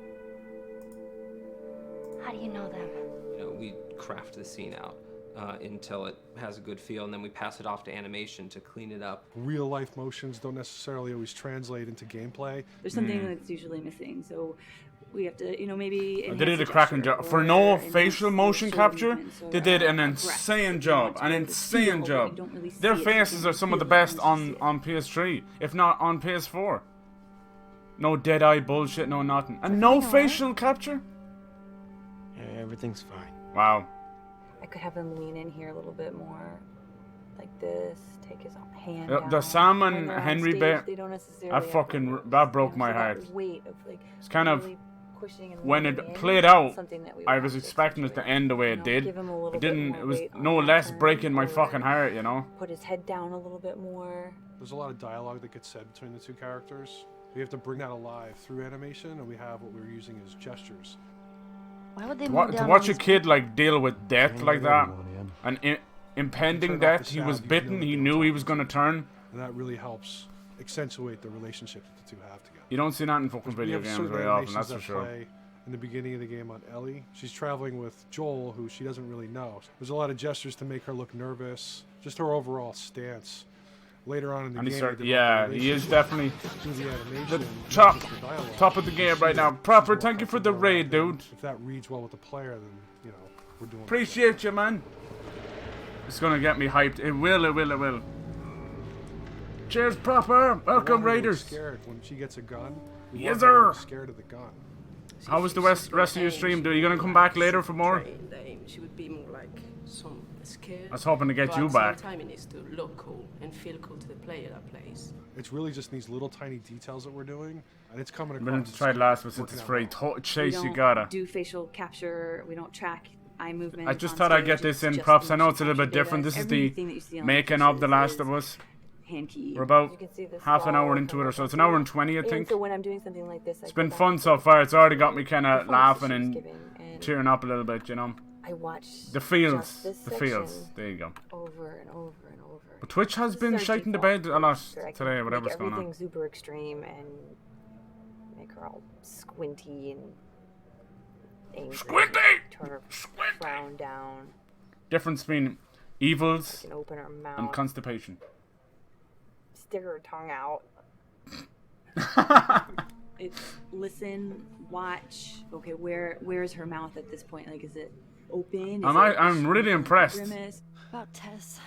How do you know them? You know, we craft the scene out until it has a good feel, and then we pass it off to animation to clean it up. Real life motions don't necessarily always translate into gameplay. There's something that's usually missing, so we have to, maybe. They did a cracking job. For no facial motion capture, they did an insane job. An insane job. Their faces are some of the best on PS3, if not on PS4. No dead eye bullshit, no nothing. And no facial capture? Yeah, everything's fine. Wow. I could have him lean in here a little bit more, like this. Take his hand The down. Sam When and they're on Henry stage, Bear, they don't necessarily that broke my so that heart. weight of, like, It's kind of really pushing and when leaning it in, played out, something that we I want was to expecting it to end the way it did. give him a little It bit didn't. more It was weight on no that less turn breaking my forward. fucking heart, you know. Put his head down a little bit more. There's a lot of dialogue that gets said between the two characters. We have to bring that alive through animation, and we have what we're using as gestures. Why would they To, move to down watch on a his kid like deal with death like that, and impending Turn off death, the he was sound, you bitten. know He that knew they're he was gonna turn. And that really helps accentuate the relationship that the two have together. You don't see that in fucking We video have games certain very often. animations That's for that sure. play in the beginning of the game on Ellie. She's traveling with Joel, who she doesn't really know. There's a lot of gestures to make her look nervous. Just her overall stance. Later on in the And game, he is definitely through the animation, the not top just the dialogue. top of the game right now. Proper. Thank you for the raid, dude. If that reads well with the player, then we're doing. Appreciate you, man. It's gonna get me hyped. It will. It will. It will. Cheers, Proper. Welcome, Raiders. Scared when she gets a gun. We Yes, want her sir. Scared of the gun. How was the rest of your stream, dude? Are you gonna come back later for more? She would be more like some scared. I was hoping to get but you at the back. same time, it needs to look cool and feel cool to the player that plays. It's really just these little tiny details that we're doing, and it's coming I'm across. going to try it last, but since it's free, Chase, we you don't gotta. do facial capture. We don't track eye movement. I just thought I'd get this in props. I know it's a little bit different. This is the making of The Last of Us. Hand key. We're about You can see this half an hour wall into it or so. It's an hour and 20, I think. And so when I'm doing something like this, It's been fun so far. It's already got me kind of laughing and tearing up a little bit, you know. I watch the feels, just this the feels. section There you go. over and over and over. But Twitch has been shaking the bed a lot today, whatever's going Everything on. super extreme and make her all squinty and angry. Squinty! Turn her frown down. Difference between evils Can open her mouth. and constipation. Stick her tongue out. It's listen, watch. Okay, where's her mouth at this point? Like, is it open? I'm really impressed. Grimace? About Tess.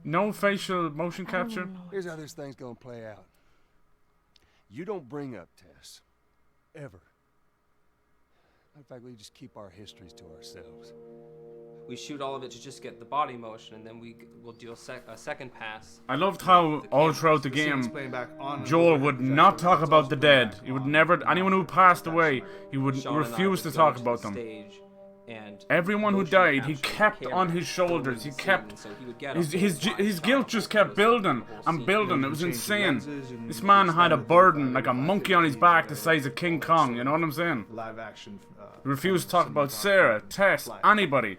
No facial motion capture. Here's how this thing's gonna play out. You don't bring up Tess. Ever. In fact, we just keep our histories to ourselves. We shoot all of it to just get the body motion, and then we'll do a second pass. I loved how all throughout the game, Joel would not talk about the dead. He would never, anyone who passed away, he would refuse to talk about them. Everyone who died, he kept on his shoulders. He kept his guilt just kept building and building. It was insane. This man had a burden like a monkey on his back, the size of King Kong. You know what I'm saying? Live action. He refused to talk about Sarah, Tess, anybody.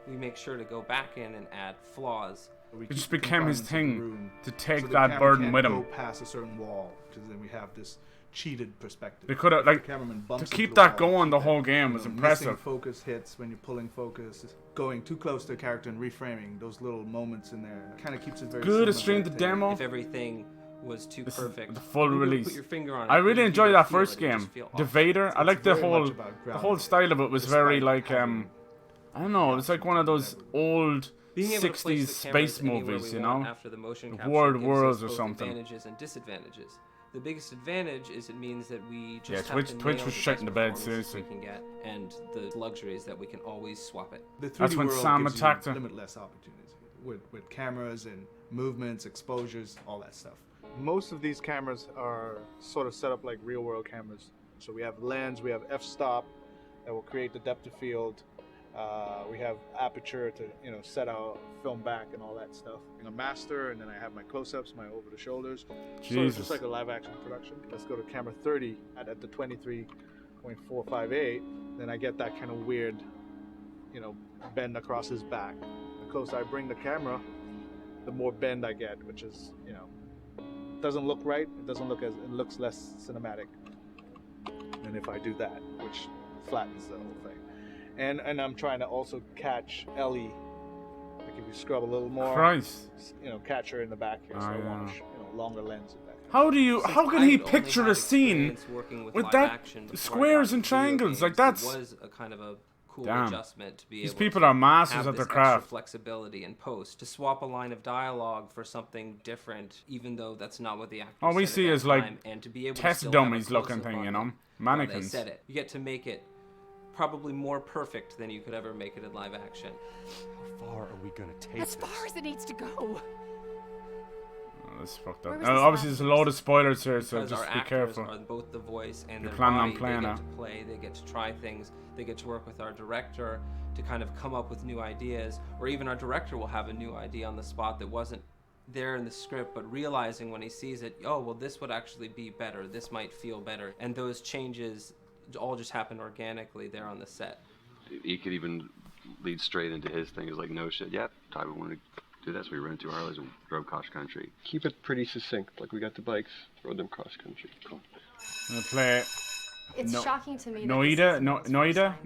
We make sure to go back in and add flaws. It just became his thing to take so that burden with him. Go past a certain wall, because then we have this cheated perspective. They could have, like, to keep that going the whole game was impressive. Missing focus hits when you're pulling focus, going too close to a character and reframing those little moments in there kind of keeps it very good. It's streamed the demo. If everything was too perfect, the full release. Put your finger on it, I really enjoyed that first game, The Vader. I like the whole style of it was very like I don't know. It's like one of those old 60s space movies, you know, after the motion World Worlds or something. Advantages and disadvantages. The biggest advantage is it means that we just yeah, have Twitch to was shit in the bed, seriously. We can get, and the luxuries that we can always swap it. The 3D That's when world Sam gives attacked you her. limitless opportunities with cameras and movements, exposures, all that stuff. Most of these cameras are sort of set up like real-world cameras. So we have lens, we have f-stop that will create the depth of field. We have aperture to set our film back and all that stuff. A master, and then I have my close-ups, my over-the-shoulders. So it's just like a live-action production. Let's go to camera 30 at the 23.458. Then I get that kind of weird, bend across his back. The closer I bring the camera, the more bend I get, which is, doesn't look right. It looks less cinematic than if I do that, which flattens the whole thing. And I'm trying to also catch Ellie. Like if you scrub a little more, catch her in the back here. So I want a longer lens in that. How can he picture a scene with that squares and triangles like that's? It was a kind of a cool Damn. adjustment to be These able people to are masters have at their this craft. extra flexibility in post to swap a line of dialogue for something different, even though that's not what the actor All we said see at is that like time, and to be able test to still have a dummies looking close-up thing, on you them know, while mannequins. They said it. You get to make it probably more perfect than you could ever make it in live action. How far are we gonna take As far as it needs to go. Oh, that's fucked up. Where was this Obviously, last there's a load of spoilers here, so Because just our be actors careful. are both the voice and You're their planning on body. playing They it. get to play, they get to try things, they get to work with our director to kind of come up with new ideas, or even our director will have a new idea on the spot that wasn't there in the script, but realizing when he sees it, oh, well, this would actually be better, this might feel better, and those changes all just happen organically there on the set. He could even lead straight into his thing. Is like, no shit, yeah, Ty, we want to do that, so we rented 2 Harleys and drove cross country. Keep it pretty succinct, like we got the bikes, rode them cross country. Cool. I'm gonna play It's shocking to me that Nota?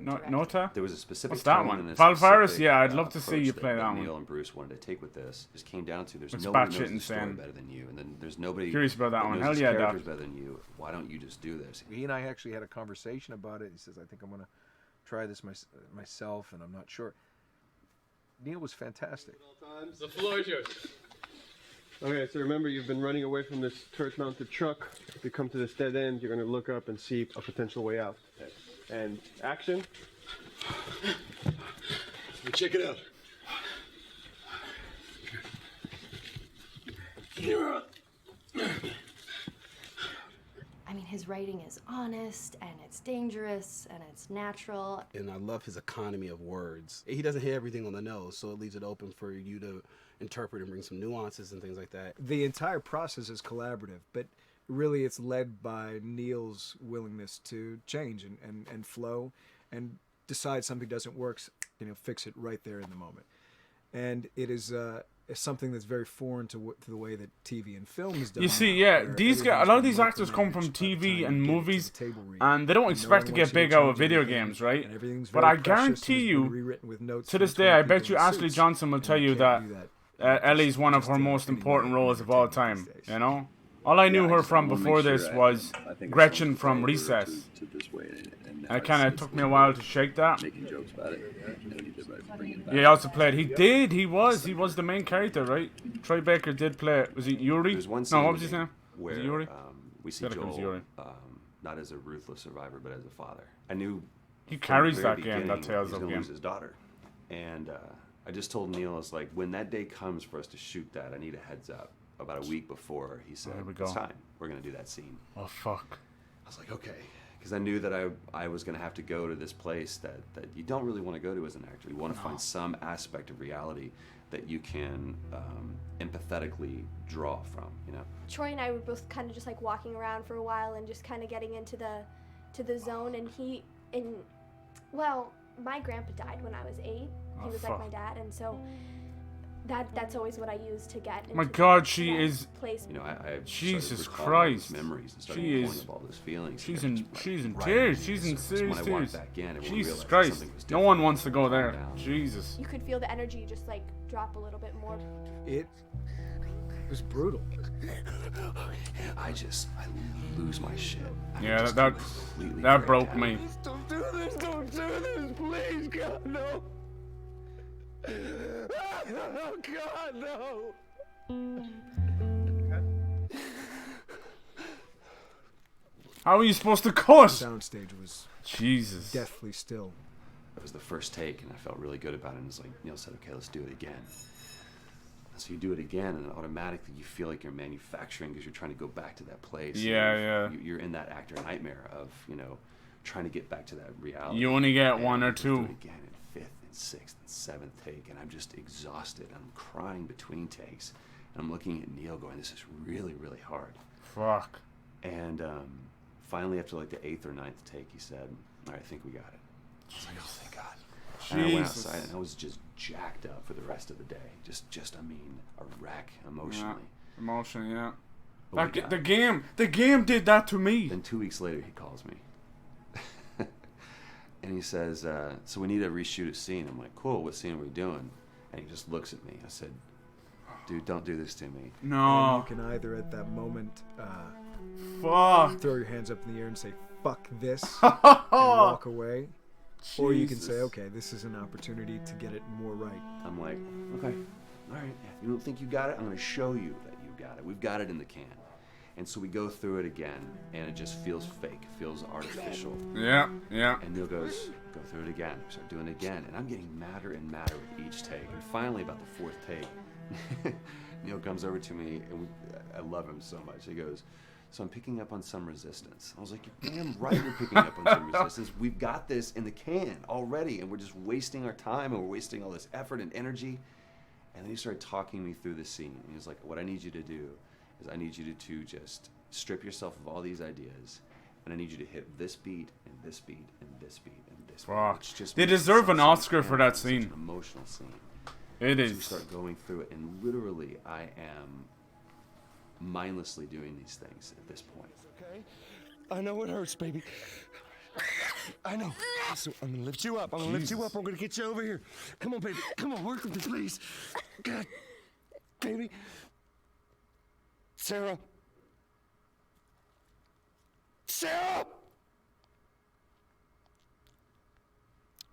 There was a specific What's that tone one? and a Valvirus? specific, Yeah, I'd love to see approach you play that Neil one. and Bruce wanted to take with this. Just came down to there's It's nobody batshit knows the story insane. better than you, and then there's nobody Curious about that that one. knows Hell his yeah, characters Doc. better than you. Why don't you just do this? He and I actually had a conversation about it. He says, I think I'm going to try this myself, and I'm not sure. Neil was fantastic. The floor is yours. Okay, so remember, you've been running away from this turret-mounted truck. If you come to this dead end, you're going to look up and see a potential way out. And action. Check it out. I mean, his writing is honest, and it's dangerous, and it's natural. And I love his economy of words. He doesn't hit everything on the nose, so it leaves it open for you to interpret and bring some nuances and things like that. The entire process is collaborative, but really it's led by Neil's willingness to change and flow and decide something doesn't work, fix it right there in the moment. And it is something that's very foreign to the way that TV and film is done. You see, yeah, these guys, a lot of these actors come from TV and movies, and they don't expect to get big out of video games, right? But I guarantee you, to this day, I bet you Ashley Johnson will tell you that Ellie's one of her most important roles of all time, you know? All I knew her from before this was Gretchen from Recess. And it kind of took me a while to shake that. Yeah, he also played. He was the main character, right? Troy Baker did play. Was it Yuri? There's one No, scene what was his name? where Was it Yuri? we see I feel like it was Joel Yuri. not as a ruthless survivor, but as a father. I knew He from the carries very that game, that beginning, Tales he's of gonna game. lose his daughter. And I just told Neil, I was like, when that day comes for us to shoot that, I need a heads up. About a week before, he said, There we go. it's time. We're going to do that scene. Oh, fuck. I was like, okay. Because I knew that I was going to have to go to this place that you don't really want to go to as an actor. You want to find some aspect of reality that you can empathetically draw from, you know? Troy and I were both kind of just like walking around for a while and just kind of getting into the zone. And well, my grandpa died when I was 8. He was like my dad, and so that's always what I use to get into My God, she that is. place. You know, I Jesus started recalling all Christ. these memories and started She pulling is. up all those feelings. She's and in. just, She's in right tears. into She's the in surface. serious When I walked tears. back in, everyone Jesus realized Christ. something was No different. one wants to go Calm there. down. Jesus. You could feel the energy just like drop a little bit more. It was brutal. I lose my shit. Yeah, just that completely that break broke down. me. Don't do this, please, God, no. Oh, God, no. How are you supposed to cuss? The soundstage was Jesus. deathly still. It was the first take, and I felt really good about it. And it's like Neil said, "Okay, let's do it again." So you do it again, and automatically you feel like you're manufacturing because you're trying to go back to that place. Yeah. You're in that actor nightmare of trying to get back to that reality. You only get And one or just do two. it again in 5th and 6th and 7th take, and I'm just exhausted. I'm crying between takes, and I'm looking at Neil, going, "This is really, really hard." Fuck. And finally, after like the 8th or 9th take, he said, "All right, I think we got it." I was like, "Oh, thank God." And I went Jesus. outside, and I was just jacked up for the rest of the day. I mean, a wreck emotionally. Yeah. Emotion, yeah. But we That, got the game did that to me. Then 2 weeks later, he calls me. And he says, so we need to reshoot a scene. I'm like, cool, what scene are we doing? And he just looks at me. I said, dude, don't do this to me. No. And you can either at that moment Fuck. throw your hands up in the air and say, fuck this, and walk away. Or you can say, Jesus. okay, this is an opportunity to get it more right. I'm like, okay, all right. You don't think you got it? I'm going to show you that you got it. We've got it in the can. And so we go through it again, and it just feels fake. It feels artificial. Yeah. And Neil goes, go through it again. We start doing it again. And I'm getting madder and madder with each take. And finally, about the 4th take, Neil comes over to me, and I love him so much. He goes, so I'm picking up on some resistance. I was like, you're damn right you're picking up on some resistance. We've got this in the can already, and we're just wasting our time, and we're wasting all this effort and energy. And then he started talking me through the scene. And he was like, what I need you to do is I need you to just strip yourself of all these ideas, and I need you to hit this beat, and this beat, and this beat, and this beat. Fuck. Which just They makes deserve such an Oscar for that such scene. an emotional scene. It So is. we start going through it, and literally I am mindlessly doing these things at this point. Okay? I know it hurts, baby. I know. So I'm gonna lift you up. I'm gonna lift you up. I'm gonna get you over here. Come on, baby. Come on, work with me, please. God, baby. Sarah. Sarah!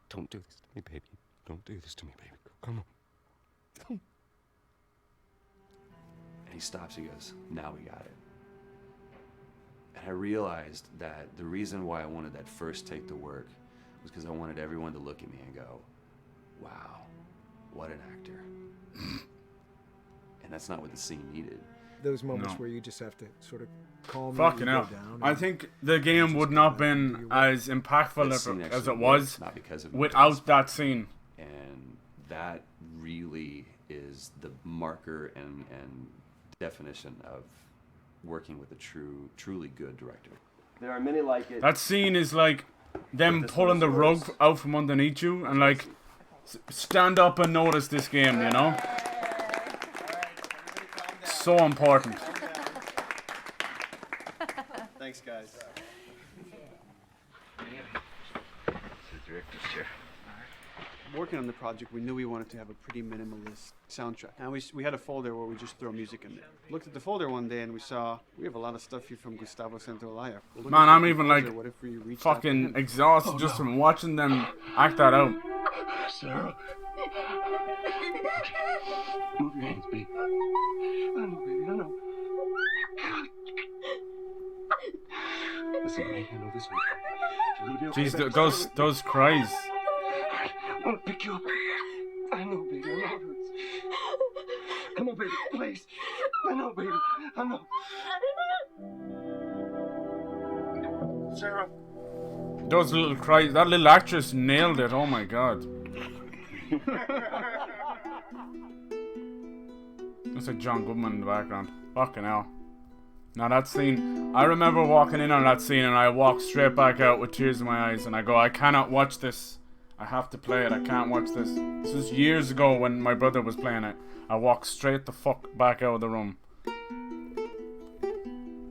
Don't do this to me, baby. Don't do this to me, baby. Come on. And he stops, he goes, now we got it. And I realized that the reason why I wanted that first take to work was because I wanted everyone to look at me and go, wow, what an actor. And that's not what the scene needed. Those moments No. where you just have to sort of calm Fucking your hell. ego down. I and think the game would not have been as impactful That scene as actually it was worked, not because of without that scene. And that really is the marker and definition of working with a truly good director. There are many like it. That scene is like them pulling the rug out from underneath you and like stand up and notice this game, you know? So important. Thanks, guys. The director's chair. Working on the project, we knew we wanted to have a pretty minimalist soundtrack. And we had a folder where we just throw music in there. Looked at the folder one day and we saw we have a lot of stuff here from Gustavo Santaolalla. Well, Man, I'm even like what if we reached out to fucking him? exhausted just from watching them act that out. Sarah. Move your hands, baby. I know, baby, I know. Listen, let me handle this one. You'll be okay, Jeez, baby. those cries. I want to pick you up. I know, baby. I know it hurts. Come on, baby, please. I know, baby. I know. Sarah. Those little cries. That little actress nailed it. Oh my god. Looks like John Goodman in the background. Fucking hell. Now that scene, I remember walking in on that scene and I walked straight back out with tears in my eyes and I go, I cannot watch this. I have to play it. I can't watch this. This was years ago when my brother was playing it. I walked straight the fuck back out of the room.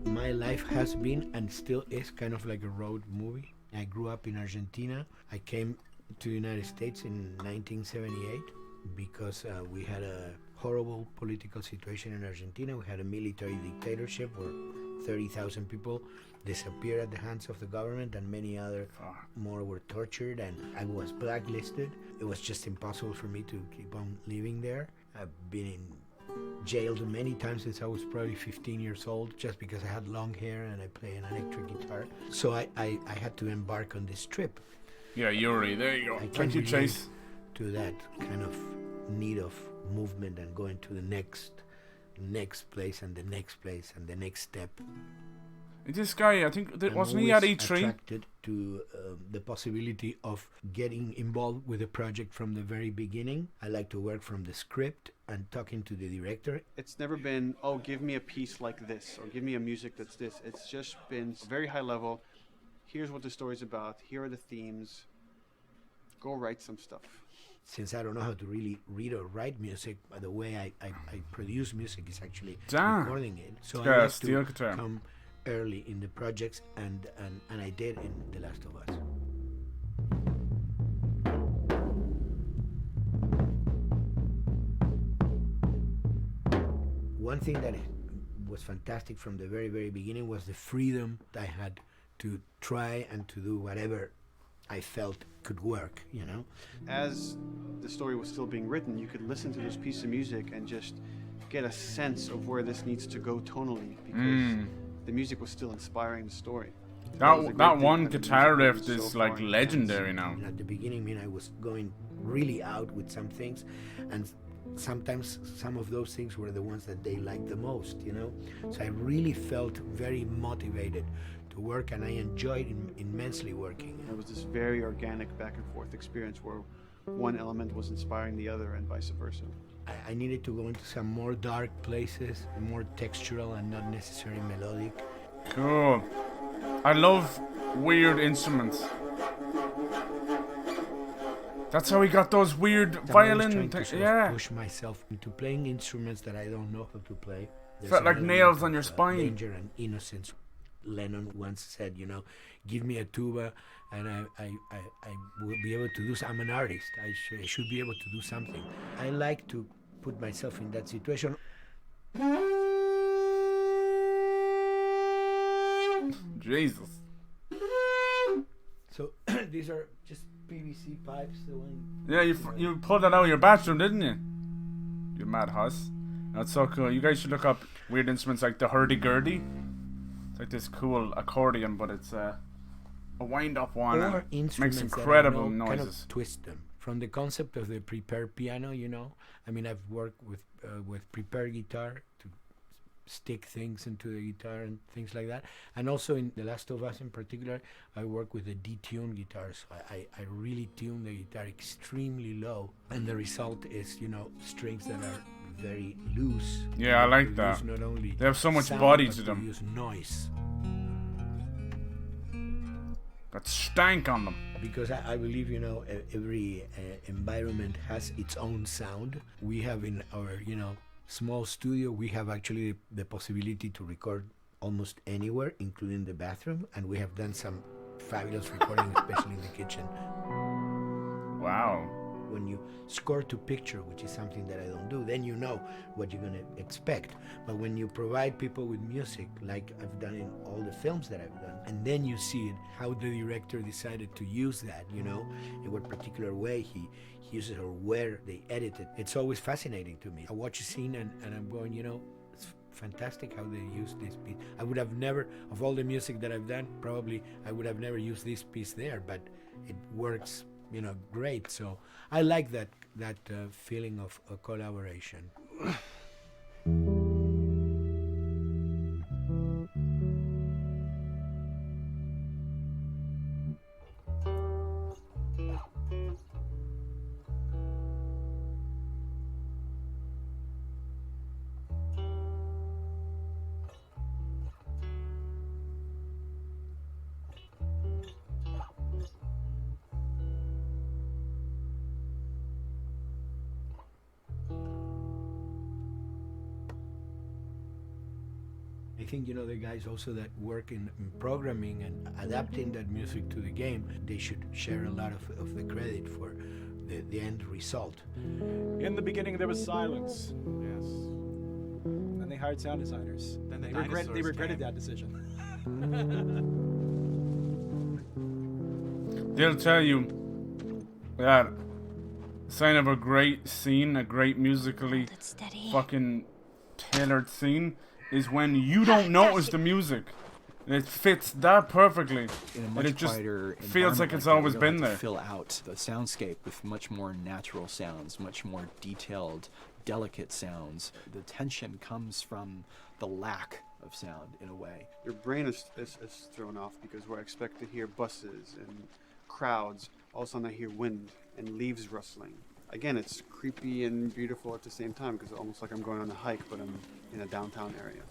My life has been and still is kind of like a road movie. I grew up in Argentina. I came to the United States in 1978 because we had a horrible political situation in Argentina. We had a military dictatorship where 30,000 people disappeared at the hands of the government and many other more were tortured, and I was blacklisted. It was just impossible for me to keep on living there. I've been in jailed many times since I was probably 15 years old just because I had long hair and I play an electric guitar. So I had to embark on this trip. Yeah, Yuri, there you go. Thank you, Chase. To that kind of need of movement and going to the next place and the next place and the next step. This guy, I think, wasn't he at E3? Attracted to the possibility of getting involved with a project from the very beginning. I like to work from the script and talking to the director. It's never been, oh, give me a piece like this or give me a music that's this. It's just been very high level. Here's what the story's about. Here are the themes. Go write some stuff. Since I don't know how to really read or write music, by the way I produce music is actually recording it. So I have to come early in the projects, and I did in The Last of Us. One thing that was fantastic from the very, very beginning was the freedom I had to try and to do whatever I felt could work, you know? As the story was still being written, you could listen to this piece of music and just get a sense of where this needs to go tonally, because the music was still inspiring the story. That one guitar riff is like legendary now. At the beginning, I was going really out with some things, and sometimes some of those things were the ones that they liked the most, you know? So I really felt very motivated to work, and I enjoyed immensely working. It was this very organic back and forth experience where one element was inspiring the other and vice versa. I needed to go into some more dark places, more textural and not necessarily melodic. Cool. I love weird instruments. That's how he got those weird violin things. Yeah. Push myself into playing instruments that I don't know how to play. Felt like nails on your spine. Danger and innocence. Lennon once said, you know, give me a tuba and I will be able to do I'm an artist. I should be able to do something. I like to put myself in that situation. Jesus. So these are just PVC pipes. The one. Yeah, you pulled that out of your bathroom, didn't you? You mad huss. That's so cool. You guys should look up weird instruments like the hurdy-gurdy. It's like this cool accordion, but it's a wind-up one. Or Makes incredible noises. Kind of twist them. From the concept of the prepared piano, you know. I mean, I've worked with prepared guitar to stick things into the guitar and things like that. And also in The Last of Us in particular, I work with a detuned guitar. So I really tune the guitar extremely low. And the result is, you know, strings that are very loose. Yeah, I like that. Not only they have so much sound, body but to them. Use noise. Got stank on them. Because I believe, you know, every environment has its own sound. We have in our, you know, small studio, we have actually the possibility to record almost anywhere, including the bathroom, and we have done some fabulous recording, especially in the kitchen. Wow. When you score to picture, which is something that I don't do, then you know what you're going to expect. But when you provide people with music, like I've done in all the films that I've done, and then you see it, how the director decided to use that, you know, in what particular way he uses it or where they edit it. It's always fascinating to me. I watch a scene and I'm going, you know, it's fantastic how they used this piece. I would have never, of all the music that I've done, probably I would have never used this piece there, but it works, great. So I like that feeling of a collaboration. I think, the guys also that work in programming and adapting that music to the game, they should share a lot of the credit for the end result. In the beginning, there was silence. Yes. Then they hired sound designers. Then they regretted that decision. They'll tell you that sign of a great scene, a great musically fucking tailored scene, is when you don't notice the music. It fits that perfectly. In a and much it just quieter feels like environment it's that, always you been have to there. Fill out the soundscape with much more natural sounds, much more detailed, delicate sounds. The tension comes from the lack of sound in a way. Your brain is thrown off because where I expect to hear buses and crowds, all of a sudden I hear wind and leaves rustling. Again, it's creepy and beautiful at the same time because it's almost like I'm going on a hike, but I'm in a downtown area.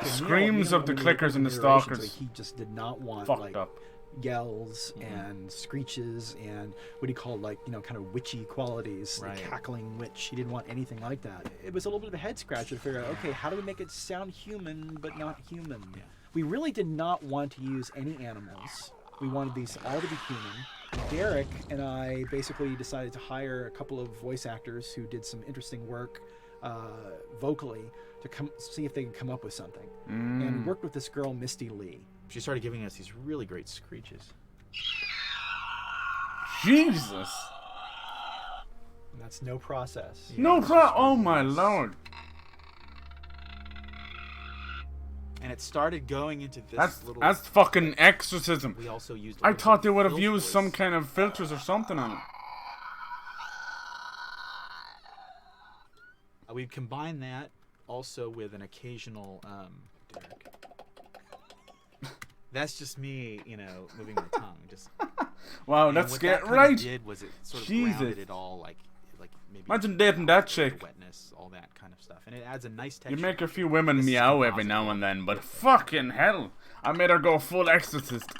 Screams of the clickers and the stalkers. He just did not want fucked up. Yells and screeches and what he called kind of witchy qualities, Right. the cackling witch. He didn't want anything like that. It was a little bit of a head scratcher to figure out, okay, how do we make it sound human but not human? Yeah. We really did not want to use any animals. We wanted these all to be human. Derek and I basically decided to hire a couple of voice actors who did some interesting work vocally to see if they could come up with something. And worked with this girl, Misty Lee. She started giving us these really great screeches. Jesus. And that's no process. Oh my lord. And it started going into this That's fucking exorcism. We also used. I thought they would have used some kind of filters or something on it. We've combined that also with an occasional. Derek. That's just me, moving my tongue. Just. Wow, and that's what scary. that kinda Right? did was it sort of Jesus. grounded it all, like maybe. Imagine dating that chick. Wetness, all that kind of stuff, and it adds a nice You texture. make a few women meow every now and then, but fucking hell, I made her go full exorcist.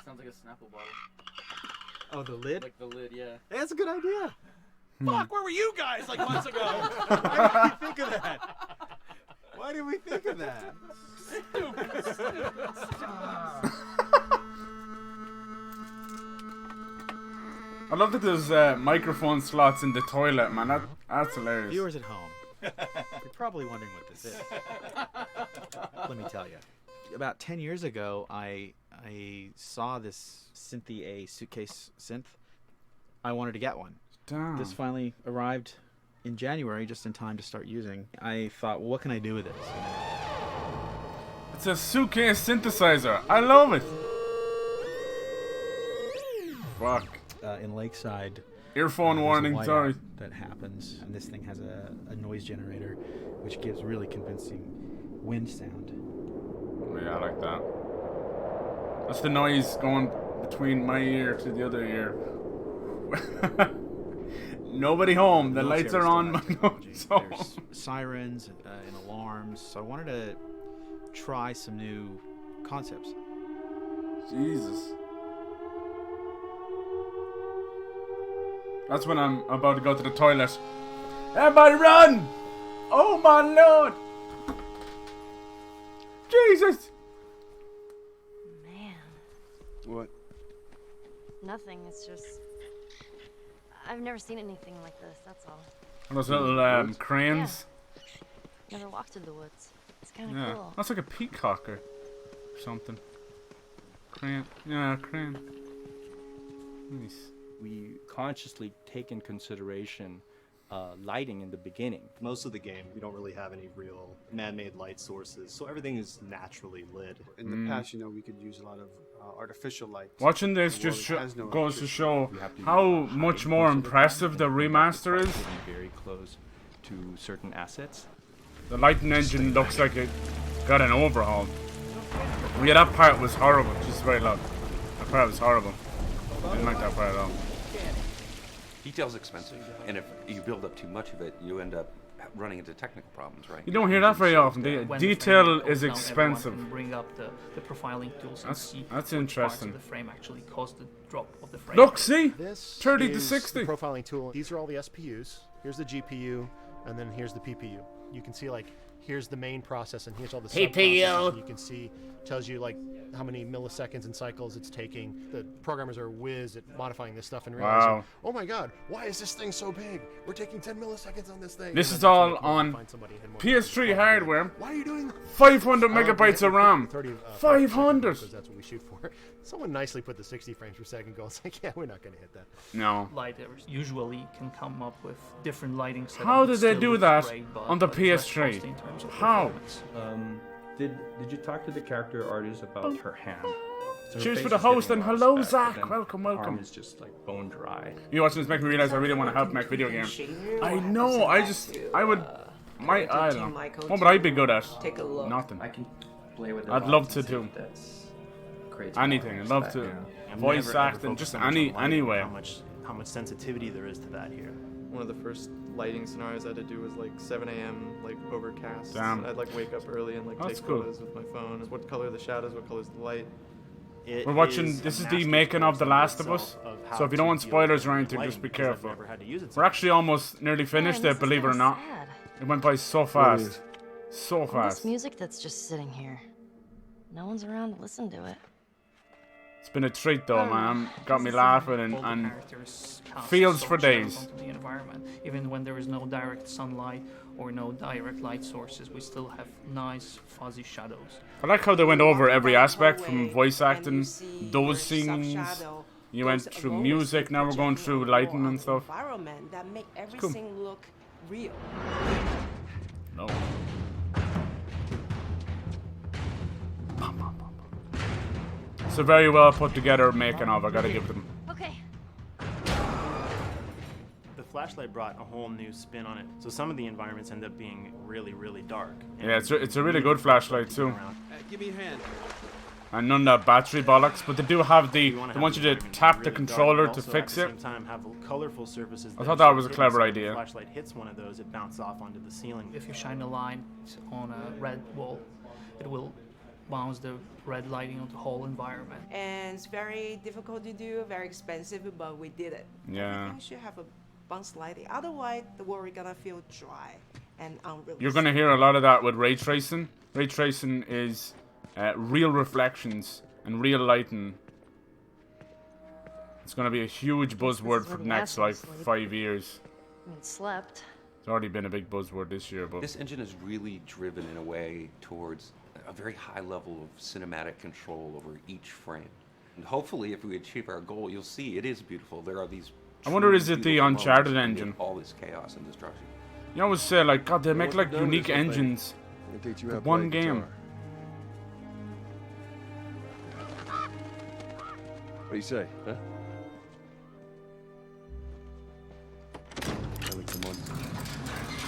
Sounds like a Snapple bottle. Oh, the lid? Like the lid, yeah. Hey, that's a good idea. Fuck, where were you guys months ago? Why did we think of that? Why did we think of that? I love that there's microphone slots in the toilet, man. That's hilarious. Viewers at home, you're probably wondering what this is. Let me tell you. About 10 years ago, I saw this Synthy A suitcase synth. I wanted to get one. Damn. This finally arrived in January, just in time to start using. I thought, well, what can I do with this? It's a suitcase synthesizer. I love it. Fuck. In Lakeside. Earphone there's a warning, whiteout sorry. That happens, and this thing has a noise generator, which gives really convincing wind sound. Yeah, I like that. That's the noise going between my ear to the other ear. Nobody home. The lights are on. There's sirens and alarms. So I wanted to try some new concepts. Jesus. That's when I'm about to go to the toilet. Everybody run! Oh my lord! Jesus! Man. What? Nothing. It's just. I've never seen anything like this, that's all. And those little cranes. Yeah. Never walked through the woods. It's kind of Yeah, cool. that's like a peacock or something. Crane. Yeah, crane. Nice. We consciously take in consideration lighting in the beginning. Most of the game, we don't really have any real man-made light sources, so everything is naturally lit. In the past, you know, we could use a lot of artificial light. Watching this just goes to show how much more impressive the remaster is. Very close to certain assets. The lighting engine looks like it got an overhaul. Yeah, that part was horrible. Just very loud. That part was horrible. I didn't like that part at all. Detail's expensive, and if you build up too much of it, you end up running into technical problems, right? You don't hear that very often, do you? When Detail the frame is goes down, everyone expensive. can bring up the profiling tools and see That's which interesting. parts of the frame actually caused the drop of the frame. Look, see? This 30 to is 60. the profiling tool. These are all the SPUs. Here's the GPU, and then here's the PPU. You can see like here's the main process, and here's all the PPU. You can see tells you like how many milliseconds and cycles it's taking. The programmers are whiz at modifying this stuff and realizing, Wow. oh my god, why is this thing so big? We're taking 10 milliseconds on this thing. This And is then all that's when on you find somebody and more PS3 hardware. Why are you doing that? 500 megabytes of RAM. 500. Because that's what we shoot for. Someone nicely put the 60 frames per second goal. It's like, yeah, we're not going to hit that. No. Lighters usually can come up with different lighting setups. How that did they still do looks that great, but on the it's less PS3? costly in terms of How? performance. Did you talk to the character artist about her hand? So her Cheers face for the is getting host and a lot of hello, spec, but Zach. then Welcome, her welcome. arm is just like bone dry. You watching this make me realize I really want to help make video games. I know. I would. I don't know. What would I be good at? Take a look. Nothing. I can play with it. I'd love to do creates anything. more I'd love respect, to yeah. voice acting, just any way. How much sensitivity there is to that here. One of the first lighting scenarios I had to do was like 7 a.m. like overcast. Damn. I'd like wake up early and like That's take cool. photos with my phone. What color are the shadows? What color is the light? We're watching. This is the making of The Last of Us. So if you don't want spoilers or anything, just be careful. We're actually almost nearly finished it, believe it or not. It went by so fast. So All this fast. music that's just sitting here. No one's around to listen to it. It's been a treat though, man. Got me laughing All the and characters cast feels so for much shadows days. onto the environment. Even when there is no direct sunlight or no direct light sources, we still have nice fuzzy shadows. I like how they went over every aspect from voice acting, those scenes. You went through music, now we're going through lighting and stuff. Environment that make cool. everything look real. No. It's a very well put together making of, I gotta give them. Okay. The flashlight brought a whole new spin on it. So some of the environments end up being really, really dark. Yeah, it's a really good flashlight too. Give me a hand. And none of that battery bollocks, but they do have they want you to tap the controller to fix it. At the same time, have colorful surfaces. I thought that was a clever If idea. the flashlight hits one of those, it bounces off onto the ceiling. If you shine a light on a red wall, it will bounce the red lighting on the whole environment. And it's very difficult to do, very expensive, but we did it. Yeah. Everything should have a bounce lighting. Otherwise, the world is gonna feel dry and unrealistic. You're gonna hear a lot of that with ray tracing. Ray tracing is real reflections and real lighting. It's gonna be a huge buzzword for the next like 5 years. I mean, slept. It's already been a big buzzword this year, but This engine is really driven in a way towards a very high level of cinematic control over each frame. And hopefully, if we achieve our goal, you'll see it is beautiful. There are these. I wonder, truly is it the beautiful moments Uncharted that engine? make all this chaos and destruction. You always say like, God, they make like Notice unique the thing. engines They teach you for how to one play game. guitar. What do you say, huh? Ellie, come on.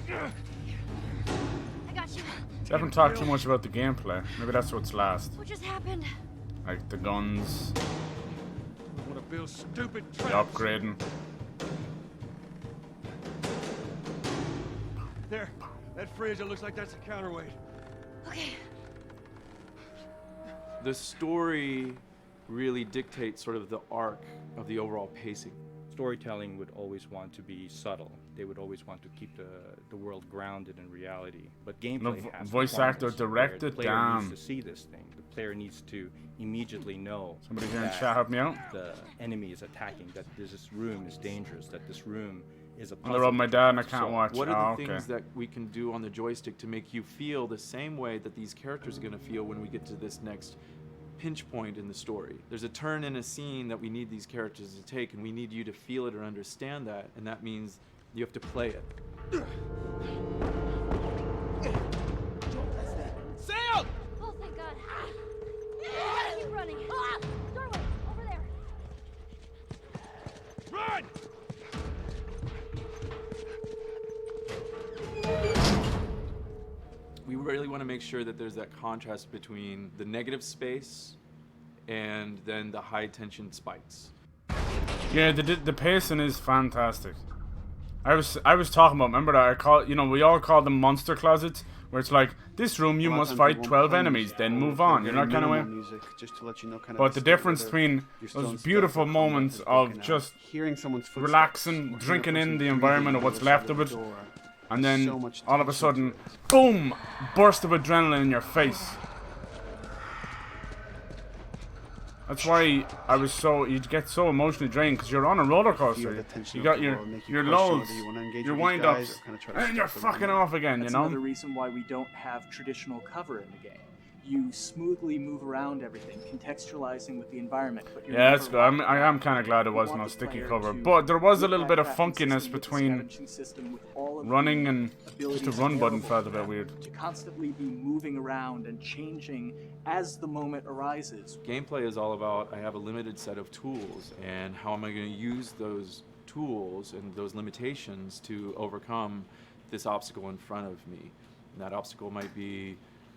I got you. They haven't talked too much about the gameplay. Maybe that's what's last. What just happened? Like the guns, Want to build stupid the traps. upgrading. There, that fridge. It looks like that's a counterweight. Okay. The story really dictates sort of the arc of the overall pacing. Storytelling would always want to be subtle. They would always want to keep the world grounded in reality. But gameplay has voice actor requirements where directed, the player damn. needs to see this thing. The player needs to immediately know Somebody here in that chat help me out. the enemy is attacking, that this room is dangerous, that this room is a On puzzle. the road with my dad and I can't So watch. what are the Oh, things okay. that we can do on the joystick to make you feel the same way that these characters are going to feel when we get to this next pinch point in the story? There's a turn in a scene that we need these characters to take, and we need you to feel it or understand that, and that means you have to play it. Sailed! Oh, thank God. Keep running. Ah! Doorway, over there. Run! We really want to make sure that there's that contrast between the negative space and then the high tension spikes. Yeah, the pacing is fantastic. I was talking about, remember that we all call them monster closets, where it's like, this room you must fight 12 enemies, then move on. You know that kind of way. Music, just to let you know, But the difference between those beautiful moments of just hearing someone's footsteps, relaxing, drinking in the environment of what's left of it, and then all of a sudden, boom, burst of adrenaline in your face. That's why you get so emotionally drained, because you're on a roller coaster. You got your lows, your wind ups, and you're fucking off again, That's you know? another reason why we don't have traditional cover in the game. You smoothly move around everything, contextualizing with the environment. But you're Yeah, that's never good. I am kind of glad there was no sticky cover, but there was a little bit of funkiness between running and just the run button felt a bit weird. to constantly be moving around and changing as the moment arises. Gameplay is all about, I have a limited set of tools, and how am I going to use those tools and those limitations to overcome this obstacle in front of me. And that obstacle might be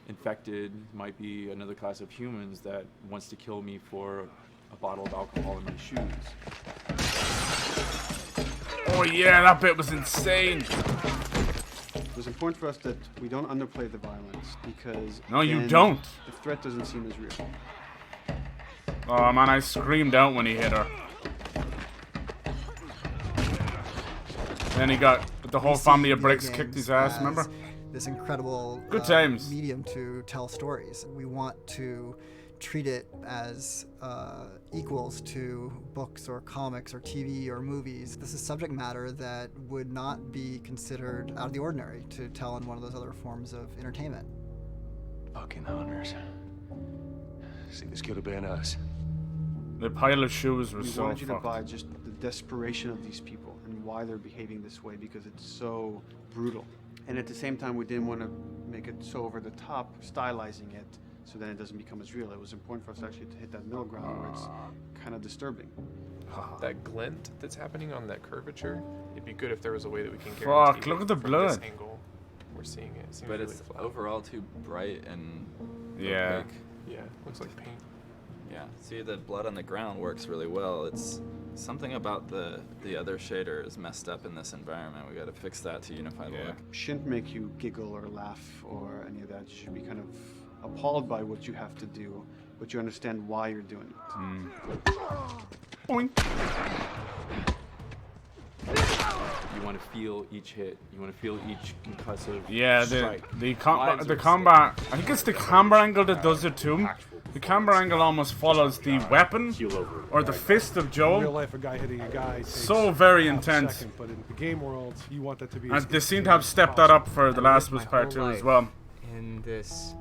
infected, might be another class of humans that wants to kill me for a bottle of alcohol in my shoes. Oh yeah, that bit was insane. It was important for us that we don't underplay the violence, because No, you then don't. the threat doesn't seem as real. Oh man, I screamed out when he hit her. Then he got the whole family of bricks kicked his ass, remember? This incredible Good times. medium to tell stories. We want to treat it as equals to books or comics or TV or movies. This is subject matter that would not be considered out of the ordinary to tell in one of those other forms of entertainment. Fucking hunters. See, this could have been us. The pile of shoes was We so wanted you to fucked. buy just the desperation of these people and why they're behaving this way, because it's so brutal. And at the same time, we didn't want to make it so over the top, stylizing it, so then it doesn't become as real. It was important for us actually to hit that middle ground where it's kind of disturbing. That glint that's happening on that curvature, it'd be good if there was a way that we can Fuck, guarantee look that at the from blood. this angle we're seeing it. It seems But really it's flat. overall too bright and Yeah. opaque. Yeah, looks like paint. Yeah, see, the blood on the ground works really well. It's something about the other shader is messed up in this environment. We got to fix that to unify the look. Shouldn't make you giggle or laugh or any of that. You should be kind of appalled by what you have to do, but you understand why you're doing it. Boink. You want to feel each hit. You want to feel each concussive Yeah, strike. the Lives are combat. I think it's the camera angle that does it too. The camera angle almost follows the weapon or the fist of In Joel. real life, a guy hitting a guy takes So very half a intense. second, but in the game world, you want that to be. And as they seem to have stepped that up for The Last of Us Part 2 as well. In this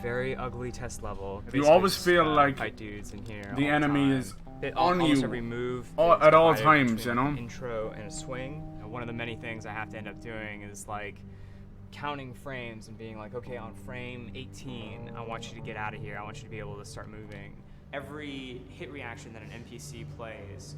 very ugly test level, You basically always just, feel like fight dudes in here the all enemy time. is on Almost you every move at all divided times, between you know? an intro and a swing. One of the many things I have to end up doing is like counting frames and being like, okay, on frame 18, I want you to get out of here. I want you to be able to start moving. Every hit reaction that an NPC plays,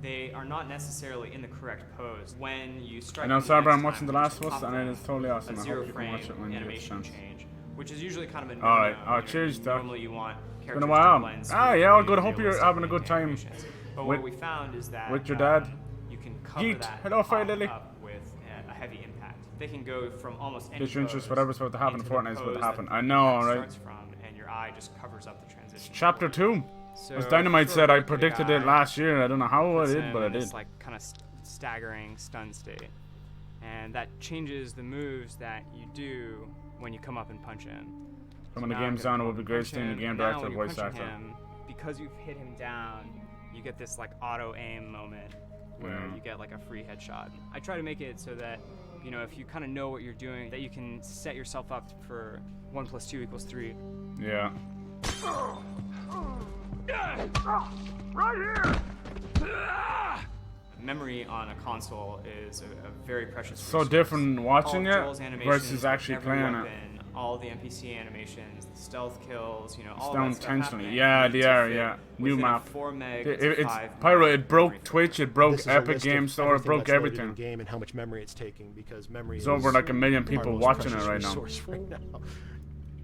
they are not necessarily in the correct pose. When you strike, I know, them the Cyber, I'm next watching time, The Last you of Us, pop and it them is totally awesome. a I zero hope you can watch frame it when you get a animation chance. change, which is usually kind of a Alright, no-no. cheers, Doc. Normally you want It's characters been a while. to blend Ah, yeah, all good. smoothly Hope you're realistic having a good time animations. But with, what we found is that with your dad. you can cover Yeet. that Hello, Fire pop Lily. up with a heavy impact. They can go from almost any Get your interest, pose whatever's about to happen in into the Fortnite is about to pose happen. that I know, that right? starts from, and your eye just covers up the transition. Chapter 2. So As Dynamite for said, I the predicted guy, it last year. I don't know how I puts did, him but I in this, did. like kind of staggering stun state, and that changes the moves that you do when you come up and punch in. From the Now I'm game's gonna down, it would come be great punch seeing the him, game and now director, when you're voice punching actor. him, because you've hit him down, you get this like auto aim moment where Yeah. you get like a free headshot. I try to make it so that, you know, if you kind of know what you're doing, that you can set yourself up for 1 + 2 = 3. Yeah. Right here! Memory on a console is a very precious So resource. different watching All of it Joel's animations versus with actually every playing it. weapon, all the NPC animations, the stealth kills, you know, It's all done that stuff intentionally. happening Yeah, need they to are, fit yeah. New within a map. 4 meg It- to it's 5 Pyro, meg it broke memory Twitch, it broke This is a Epic list of Game Store, it everything broke that's loaded everything. in game and how much memory it's taking, because memory There's is over like 1 million our people most watching precious it right now. resource right now.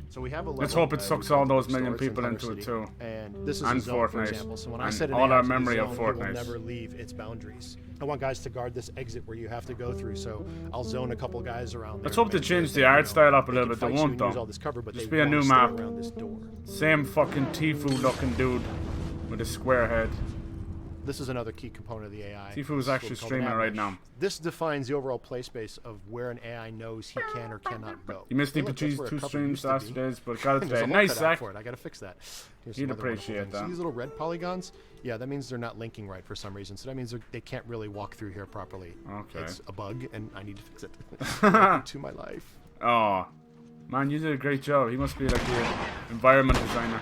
So we have a Let's level, hope it sucks all those million store. It's in people Hunter into it City. too. And this is and a zone, for Fortnite. example. So when I And set an all AI our to the memory of zone, it will Fortnite. never leave its boundaries. I want guys to guard this exit where you have to go through. So I'll zone a couple guys around there. Let's hope to they make sure change that, the you art know, style up a they little can bit. They fight you won't and though. use all this cover, but Just they be a new wanna stay map. around this door. Same fucking Tifu looking dude with a square head. This is another key component of the AI. Tifu is actually It's called streaming an right ambush. now. This defines the overall play space of where an AI knows he can or cannot go. You missed Hey, Deep look, that's Cheese where a 2 cover streams used to last be. days, but got it There's today. a Nice, cut out Zach. for it. I gotta fix that. Here's You'd some other wonderful appreciate things. See that. these little red polygons? Yeah, that means they're not linking right for some reason. So that means they can't really walk through here properly. Okay. It's a bug, and I need to fix it. Welcome to my life. Oh, man, you did a great job. He must be like the environment designer.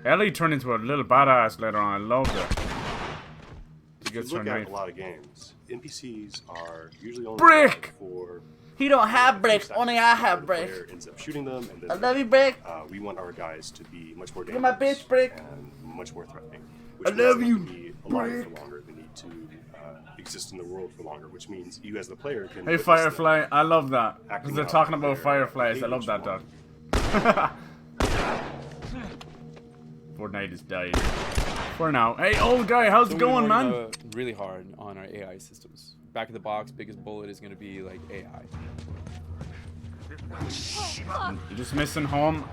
Ellie turned into a little badass later on. I loved it. She If you gets her look at knife. a lot of games, NPCs are usually only Brick! for He don't have bricks, only I have the bricks. player ends up shooting them, and then I love you, Brick. we want our guys to be much more You're my dangerous bitch, Brick. and much more threatening. I Which love means you, they need to be alive Brick. for longer. They need to exist in the world for longer, which means you as the player can. Hey, witness Firefly, them I love that. Because acting they're out talking about their fireflies. I love behaviors that, dog. Fortnite is dying. For now. Hey, old guy, how's it going, man? Really hard on our AI systems. Back of the box, biggest bullet is going to be like AI. You're just missing home?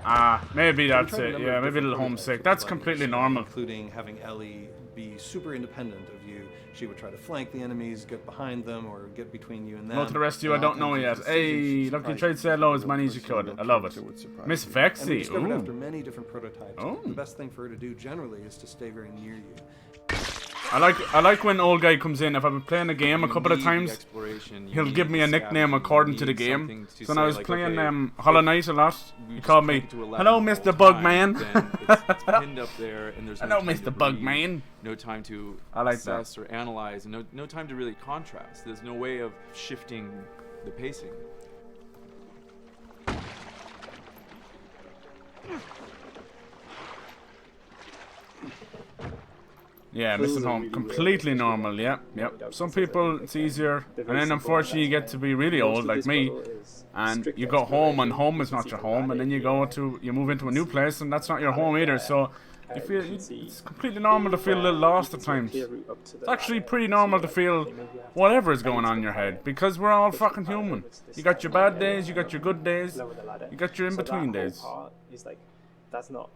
Maybe I'm that's trying to it. remember Yeah, maybe a different little prototypes homesick. of That's like completely this, normal. Including having Ellie be super independent of you. She would try to flank the enemies, get behind them, or get between you and them. Hello to the rest of you, I don't know yet. Hey, look, you tried to say hello as many as you could. I love it. Miss And we Vexy, discovered after ooh. many different prototypes, Oh. the best thing for her to do generally is to stay very near you. I like when old guy comes in. If I've been playing a game a couple of times, he'll give me a nickname according to the game. So when I was playing Hollow Knight a lot, he called me, "Hello, Mr. Bugman." It's pinned up there, and there's no Hello, time Mr. to breathe, Bugman. no time to I like that. assess or analyze, and no time to really contrast. There's no way of shifting the pacing. Yeah, missing home. Completely normal, yep. Some people, it's easier. And then unfortunately you get to be really old, like me. And you go home, and home is not your home. And then you move into a new place, and that's not your home either. So you feel, it's completely normal to feel a little lost at times. It's actually pretty normal to feel whatever is going on in your head. Because we're all fucking human. You got your bad days, you got your good days. You got your in-between days. Is like, that's not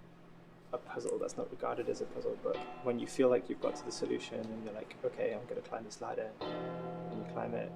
a puzzle, that's not regarded as a puzzle, but when you feel like you've got to the solution and you're like, okay, I'm going to climb this ladder, and you climb it,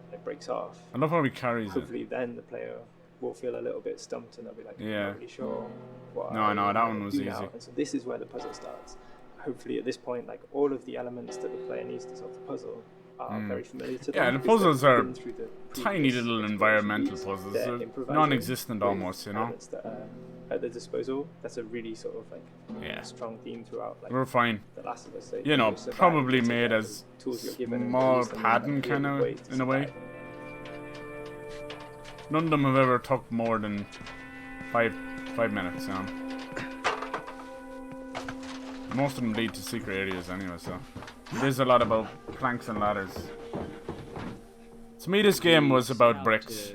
and it breaks off. I love how he carries it. Hopefully then the player will feel a little bit stumped and they'll be like, I'm Yeah. not really sure what No, I that wanna one was do easy. now. And so this is where the puzzle starts. Hopefully at this point, like, all of the elements that the player needs to solve the puzzle are very familiar to them. Yeah, the because puzzles they've are been through the tiny previous little exploration. environmental puzzles. They're They're improvising non-existent with almost, you know? elements that are at their disposal. That's a really sort of like Yeah. strong theme throughout. Like, We're fine. The Last of Us. So You know, survive, probably you take made out as the tools you're given and small use them in padding a kind creative way of, to in a way. survive. None of them have ever took more than five minutes, you know? Most of them lead to secret areas anyway, so there's a lot about planks and ladders. To me, this game was about bricks.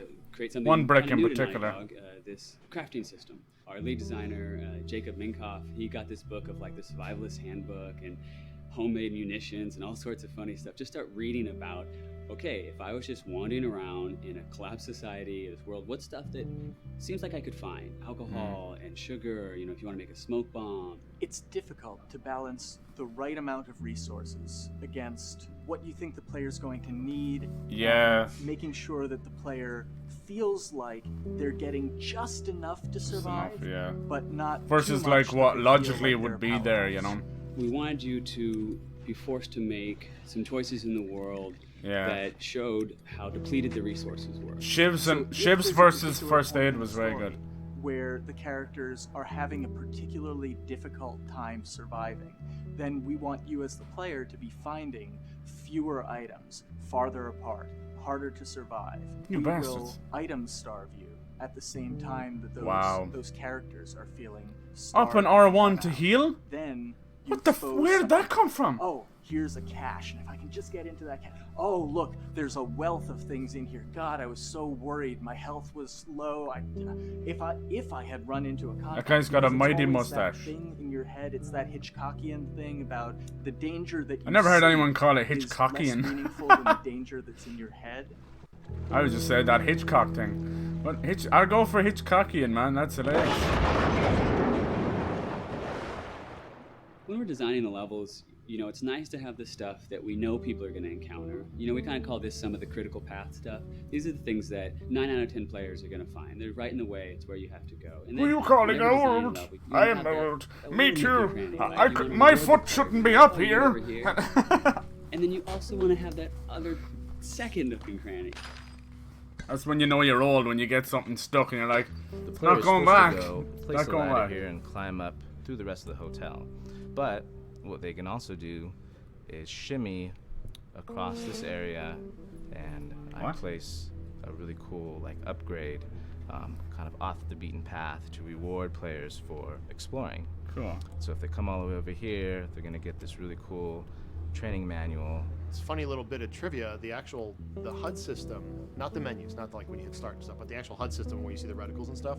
One brick in particular. This crafting system. Our lead designer, Jacob Minkoff, he got this book of like the survivalist handbook and homemade munitions and all sorts of funny stuff. Just start reading about okay, if I was just wandering around in a collapsed society, this world, what stuff that seems like I could find? Alcohol and sugar, you know, if you want to make a smoke bomb. It's difficult to balance the right amount of resources against what you think the player's going to need. Yeah. Making sure that the player feels like they're getting just enough to survive, yeah. but not versus too like much what that they feel logically like would they're be there, you know. We wanted you to be forced to make some choices in the world that showed how depleted the resources were. Shivs versus first aid was very good. Where the characters are having a particularly difficult time surviving, then we want you as the player to be finding fewer items, farther apart, harder to survive. You we bastards. will item starve you at the same time that those characters are feeling starved. Up an R1 to heal? Then What the where did that come from? Oh, here's a cache, and if I can just get into that cache. Oh, look, there's a wealth of things in here. God, I was so worried. My health was low. If I had run into a conflict, That guy's got a because it's mighty always mustache. That thing in your head, it's that Hitchcockian thing about the danger that you I never heard see anyone call it is Hitchcockian. less meaningful than the danger that's in your head. I would just say that Hitchcock thing. But I'll go for Hitchcockian, man. That's hilarious. When we're designing the levels, you know, it's nice to have the stuff that we know people are going to encounter. You know, we kind of call this some of the critical path stuff. These are the things that 9 out of 10 players are going to find. They're right in the way. It's where you have to go. And Who then you calling whenever designing a old? level, you I have am that- old. that Me little too. nookie cranny, like, I you could, wanna my go foot over shouldn't be up over here. And then you also want to have that other second nookie cranny. That's when you know you're old, when you get something stuck and you're like, The it's player not is going supposed back. to go place Not a going ladder back. here and climb up through the rest of the hotel. But what they can also do is shimmy across this area, and I What? place a really cool like upgrade, kind of off the beaten path to reward players for exploring. Cool. So if they come all the way over here, they're gonna get this really cool training manual. It's a funny little bit of trivia. The HUD system, not the menus, not like when you hit start and stuff, but the actual HUD system where you see the reticles and stuff,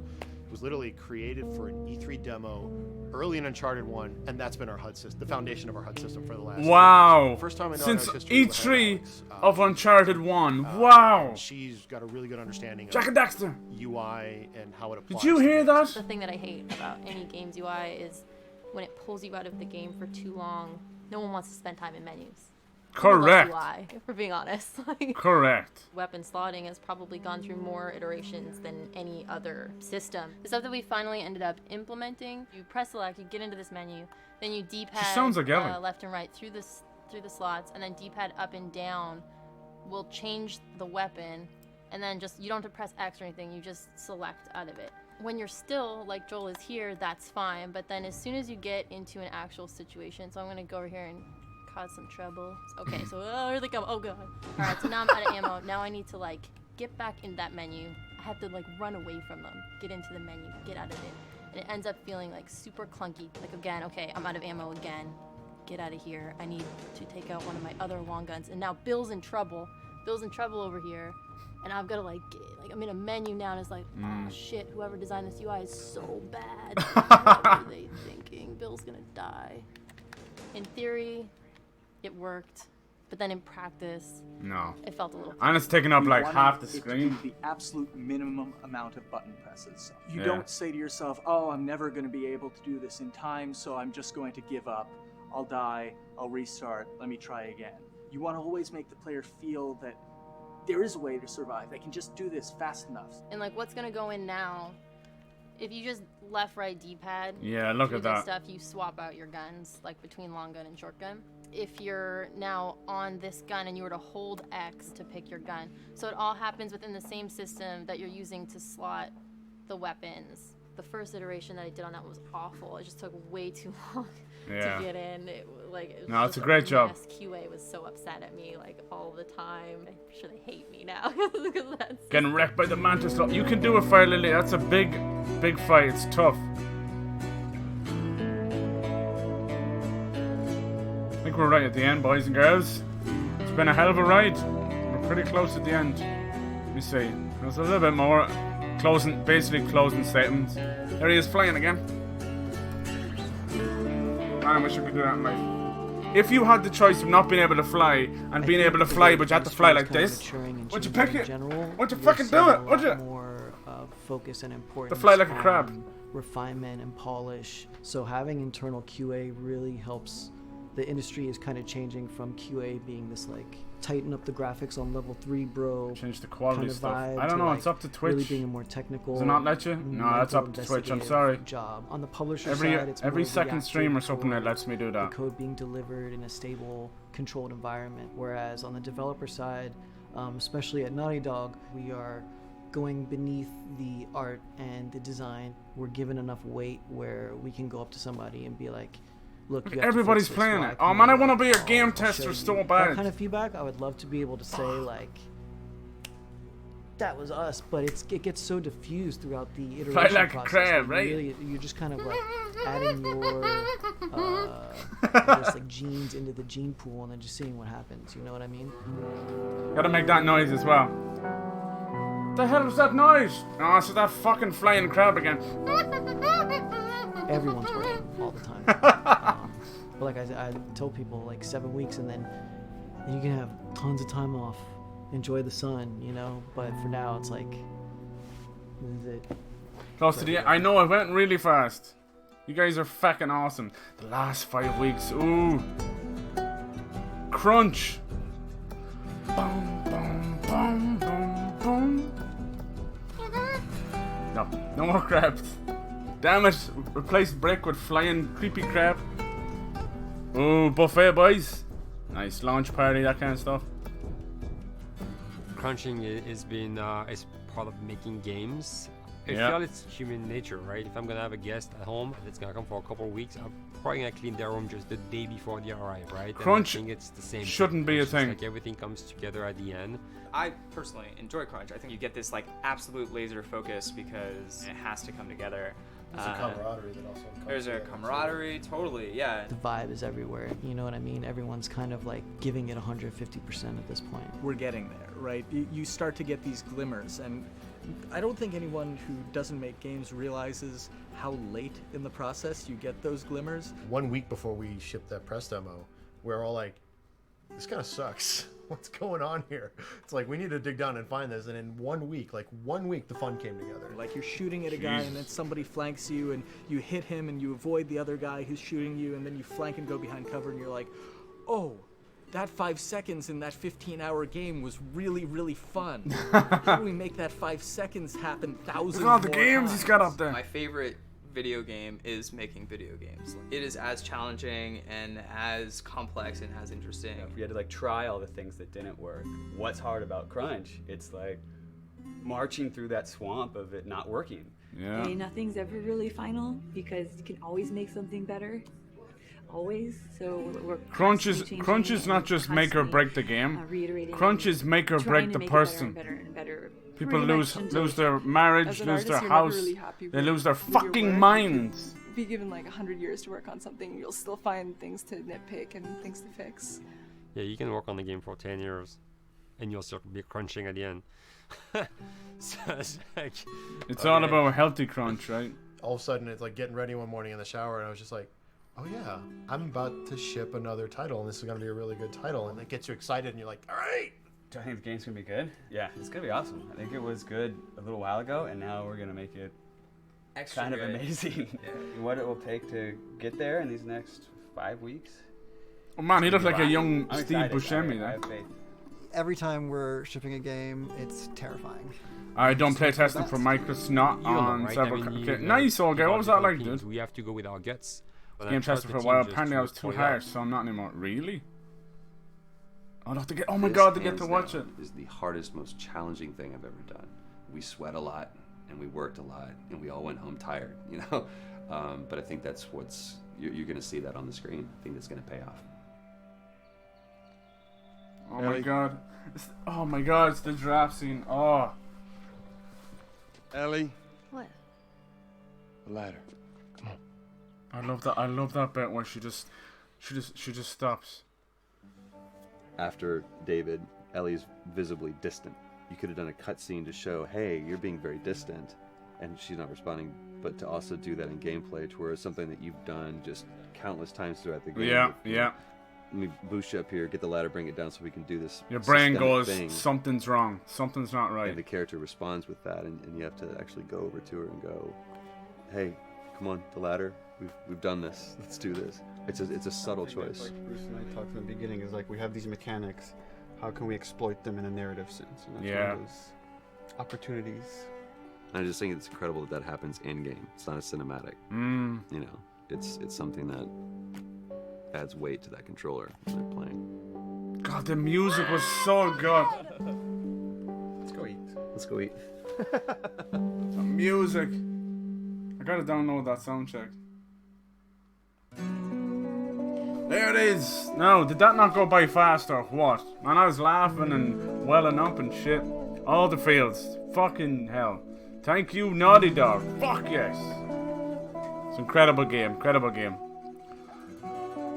was literally created for an E3 demo early in Uncharted 1, and that's been our HUD system, the foundation of our HUD system for the last Wow. First time I know Since in our history E3 of Uncharted 1. Wow. She's got a really good understanding Jack of and Daxter. UI and how it applies. Did you hear that? The thing that I hate about any game's UI is when it pulls you out of the game for too long. No one wants to spend time in menus. Correct. UI, if we're being honest. Like, Correct. weapon slotting has probably gone through more iterations than any other system. The stuff that we finally ended up implementing, you press select, you get into this menu, then you D-pad sounds like Ellie. left and right through the slots, and then D-pad up and down will change the weapon, and then just you don't have to press X or anything, you just select out of it. When you're still, like Joel is here, that's fine, but then as soon as you get into an actual situation, so I'm gonna go over here and cause some trouble. Okay, so here they come. Oh god. Alright, so now I'm out of ammo. Now I need to like get back in that menu. I have to like run away from them, get into the menu, get out of it. And it ends up feeling like super clunky. Like again, okay, I'm out of ammo again. Get out of here. I need to take out one of my other long guns. And now Bill's in trouble. Bill's in trouble over here. And I've got to like I'm in a menu now and it's like, oh shit, whoever designed this UI is so bad. What are they thinking? Bill's gonna die. In theory, it worked, but then in practice, No. it felt a little. And it's taking up We like wanted half the it to screen. be the absolute minimum amount of button presses. You Yeah. don't say to yourself, oh, I'm never going to be able to do this in time, so I'm just going to give up. I'll die, I'll restart, let me try again. You want to always make the player feel that there is a way to survive. They can just do this fast enough. And like, what's gonna go in now? If you just left, right, D-pad. Yeah, look do at this that. stuff, you swap out your guns, like between long gun and short gun. If you're now on this gun and you were to hold X to pick your gun, so it all happens within the same system that you're using to slot the weapons. The first iteration that I did on that was awful. It just took way too long Yeah. to get in. It was No, it's just a great job. mess. QA was so upset at me like all the time. I'm sure they hate me now because that's Getting wrecked by the mantis. You can do it, Fire Lily. That's a big fight. It's tough. I think we're right at the end, boys and girls. It's been a hell of a ride. We're pretty close at the end. Let me see. There's a little bit more. Basically closing statements. There he is flying again. Man, I wish I could do that in life. if you had the choice of not being able to fly and being able to fly, but you had to fly like this, would you pick it? Would you fucking do it? Would you? More focus and importance To fly like a crab. on refinement and polish. So having internal QA really helps. The industry is kind of changing from QA being this like tighten up the graphics on level 3, bro. Change the quality kind of stuff. vibe I don't know. like It's up to Twitch. Really being a more technical. Does it not let you? No, that's up to Twitch. I'm sorry. Job on the publisher Every side, it's every more second stream or reactive something that towards lets me do that. The code being delivered in a stable, controlled environment. Whereas on the developer side, especially at Naughty Dog, we are going beneath the art and the design. We're given enough weight where we can go up to somebody and be like, look, you have Everybody's to fix this. playing Well, it. I Oh can man, I do want to it. be your game I'll tester show so you. bad. That kind of feedback, I would love to be able to say like, that was us, but it gets so diffused throughout the iteration Fly like a process. crab, that right? Really, you're just kind of like adding your I guess, like genes into the gene pool and then just seeing what happens. You know what I mean? Gotta make that noise as well. The hell was that noise? Oh, it's that fucking flying crab again. Everyone's working all the time. But like I tell people, like 7 weeks, and then you can have tons of time off, enjoy the sun, you know. But for now, it's like, this is it. Close to the end. I know it went really fast. You guys are fucking awesome. The last 5 weeks. Ooh. Crunch. Boom, boom, boom, boom, boom. No, no more crabs. Damn it. Replace brick with flying creepy crab. Ooh, buffet, boys. Nice launch party, that kind of stuff. Crunching is been is part of making games. I Yeah. feel it's human nature, right? If I'm gonna have a guest at home that's gonna come for a couple of weeks, I'm probably gonna clean their room just the day before they arrive, right? Crunch and I think it's the same shouldn't be a It's just thing. Like everything comes together at the end. I personally enjoy Crunch. I think you get this like absolute laser focus because it has to come together. There's a camaraderie that also comes There's a together. camaraderie, totally, yeah. The vibe is everywhere. You know what I mean? Everyone's kind of like giving it 150% at this point. We're getting there, right? You start to get these glimmers, and I don't think anyone who doesn't make games realizes how late in the process you get those glimmers. 1 week before we shipped that press demo, we're all like, this kind of sucks. What's going on here? It's like, we need to dig down and find this. And in 1 week, the fun came together. Like you're shooting at a guy and then somebody flanks you and you hit him and you avoid the other guy who's shooting you and then you flank and go behind cover and you're like, oh, that 5 seconds in that 15-hour game was really, really fun. How do we make that 5 seconds happen thousands Look at all the more games he's got times? up there. My favorite video game is making video games. It is as challenging and as complex and as interesting. If we had to like try all the things that didn't work, what's hard about Crunch? It's like marching through that swamp of it not working. Yeah. Hey, nothing's ever really final because you can always make something better. Always. So we're Crunch is constantly not just make or constantly, break the game. reiterating Crunch is make or trying break to the make it person. better and better. People Pretty lose much until- lose their marriage, As an lose artist, their you're never house, really happy they with- lose their with your fucking work. You minds. could Be given like 100 years to work on something, you'll still find things to nitpick and things to fix. Yeah, you can work on the game for 10 years, and you'll still be crunching at the end. So it's like, It's all about healthy crunch, right? All of a sudden, it's like getting ready one morning in the shower, and I was just like, oh yeah, I'm about to ship another title, and this is going to be a really good title. And it gets you excited, and you're like, all right. Do I think the game's gonna be good? Yeah, it's gonna be awesome. I think it was good a little while ago, and now we're gonna make it Extra kind of good. amazing. What it will take to get there in these next 5 weeks. Oh man, he looks like a Wow. young I'm Steve excited. Buscemi I there. have faith. Every time we're shipping a game, it's terrifying. I don't play testing for Microsoft, not you know, on right? several. I mean, Okay, you nice, know, okay. What was that like, teams, dude? We have to go with our guts. But Game I trust tested the for a team while. just Apparently, I was to too pull it out. harsh, so I'm not anymore. Really? I'll have to get. Oh my This, god, to get hands to watch it. down, is the hardest, most challenging thing I've ever done. We sweat a lot, and we worked a lot, and we all went home tired, you know? But I think that's what's, you're going to see that on the screen. I think that's going to pay off. Oh my god. Oh my god, it's the giraffe scene. Oh. Ellie, What? the ladder. Come on. I love that bit where she just stops. After David, Ellie's visibly distant. You could have done a cutscene to show, hey, you're being very distant, and she's not responding, but to also do that in gameplay to where it's something that you've done just countless times throughout the game. Yeah, with, yeah. let me boost you up here, get the ladder, bring it down so we can do this. Your brain systemic goes, thing. something's wrong, something's not right. And the character responds with that, and you have to actually go over to her and go, hey, come on, the ladder, we've done this, let's do this. It's a subtle choice. Like Bruce and I talked in the beginning, is like we have these mechanics, how can we exploit them in a narrative sense? And that's one of those opportunities. And I just think it's incredible that happens in game. It's not a cinematic. You know, it's something that adds weight to that controller when they're playing. God, the music was so good. Let's go eat. Let's go eat. The music. I gotta download that sound check. There it is. No, did that not go by fast or what? Man, I was laughing and welling up and shit. All the feels. Fucking hell. Thank you, Naughty Dog. Fuck yes. It's an incredible game. Incredible game.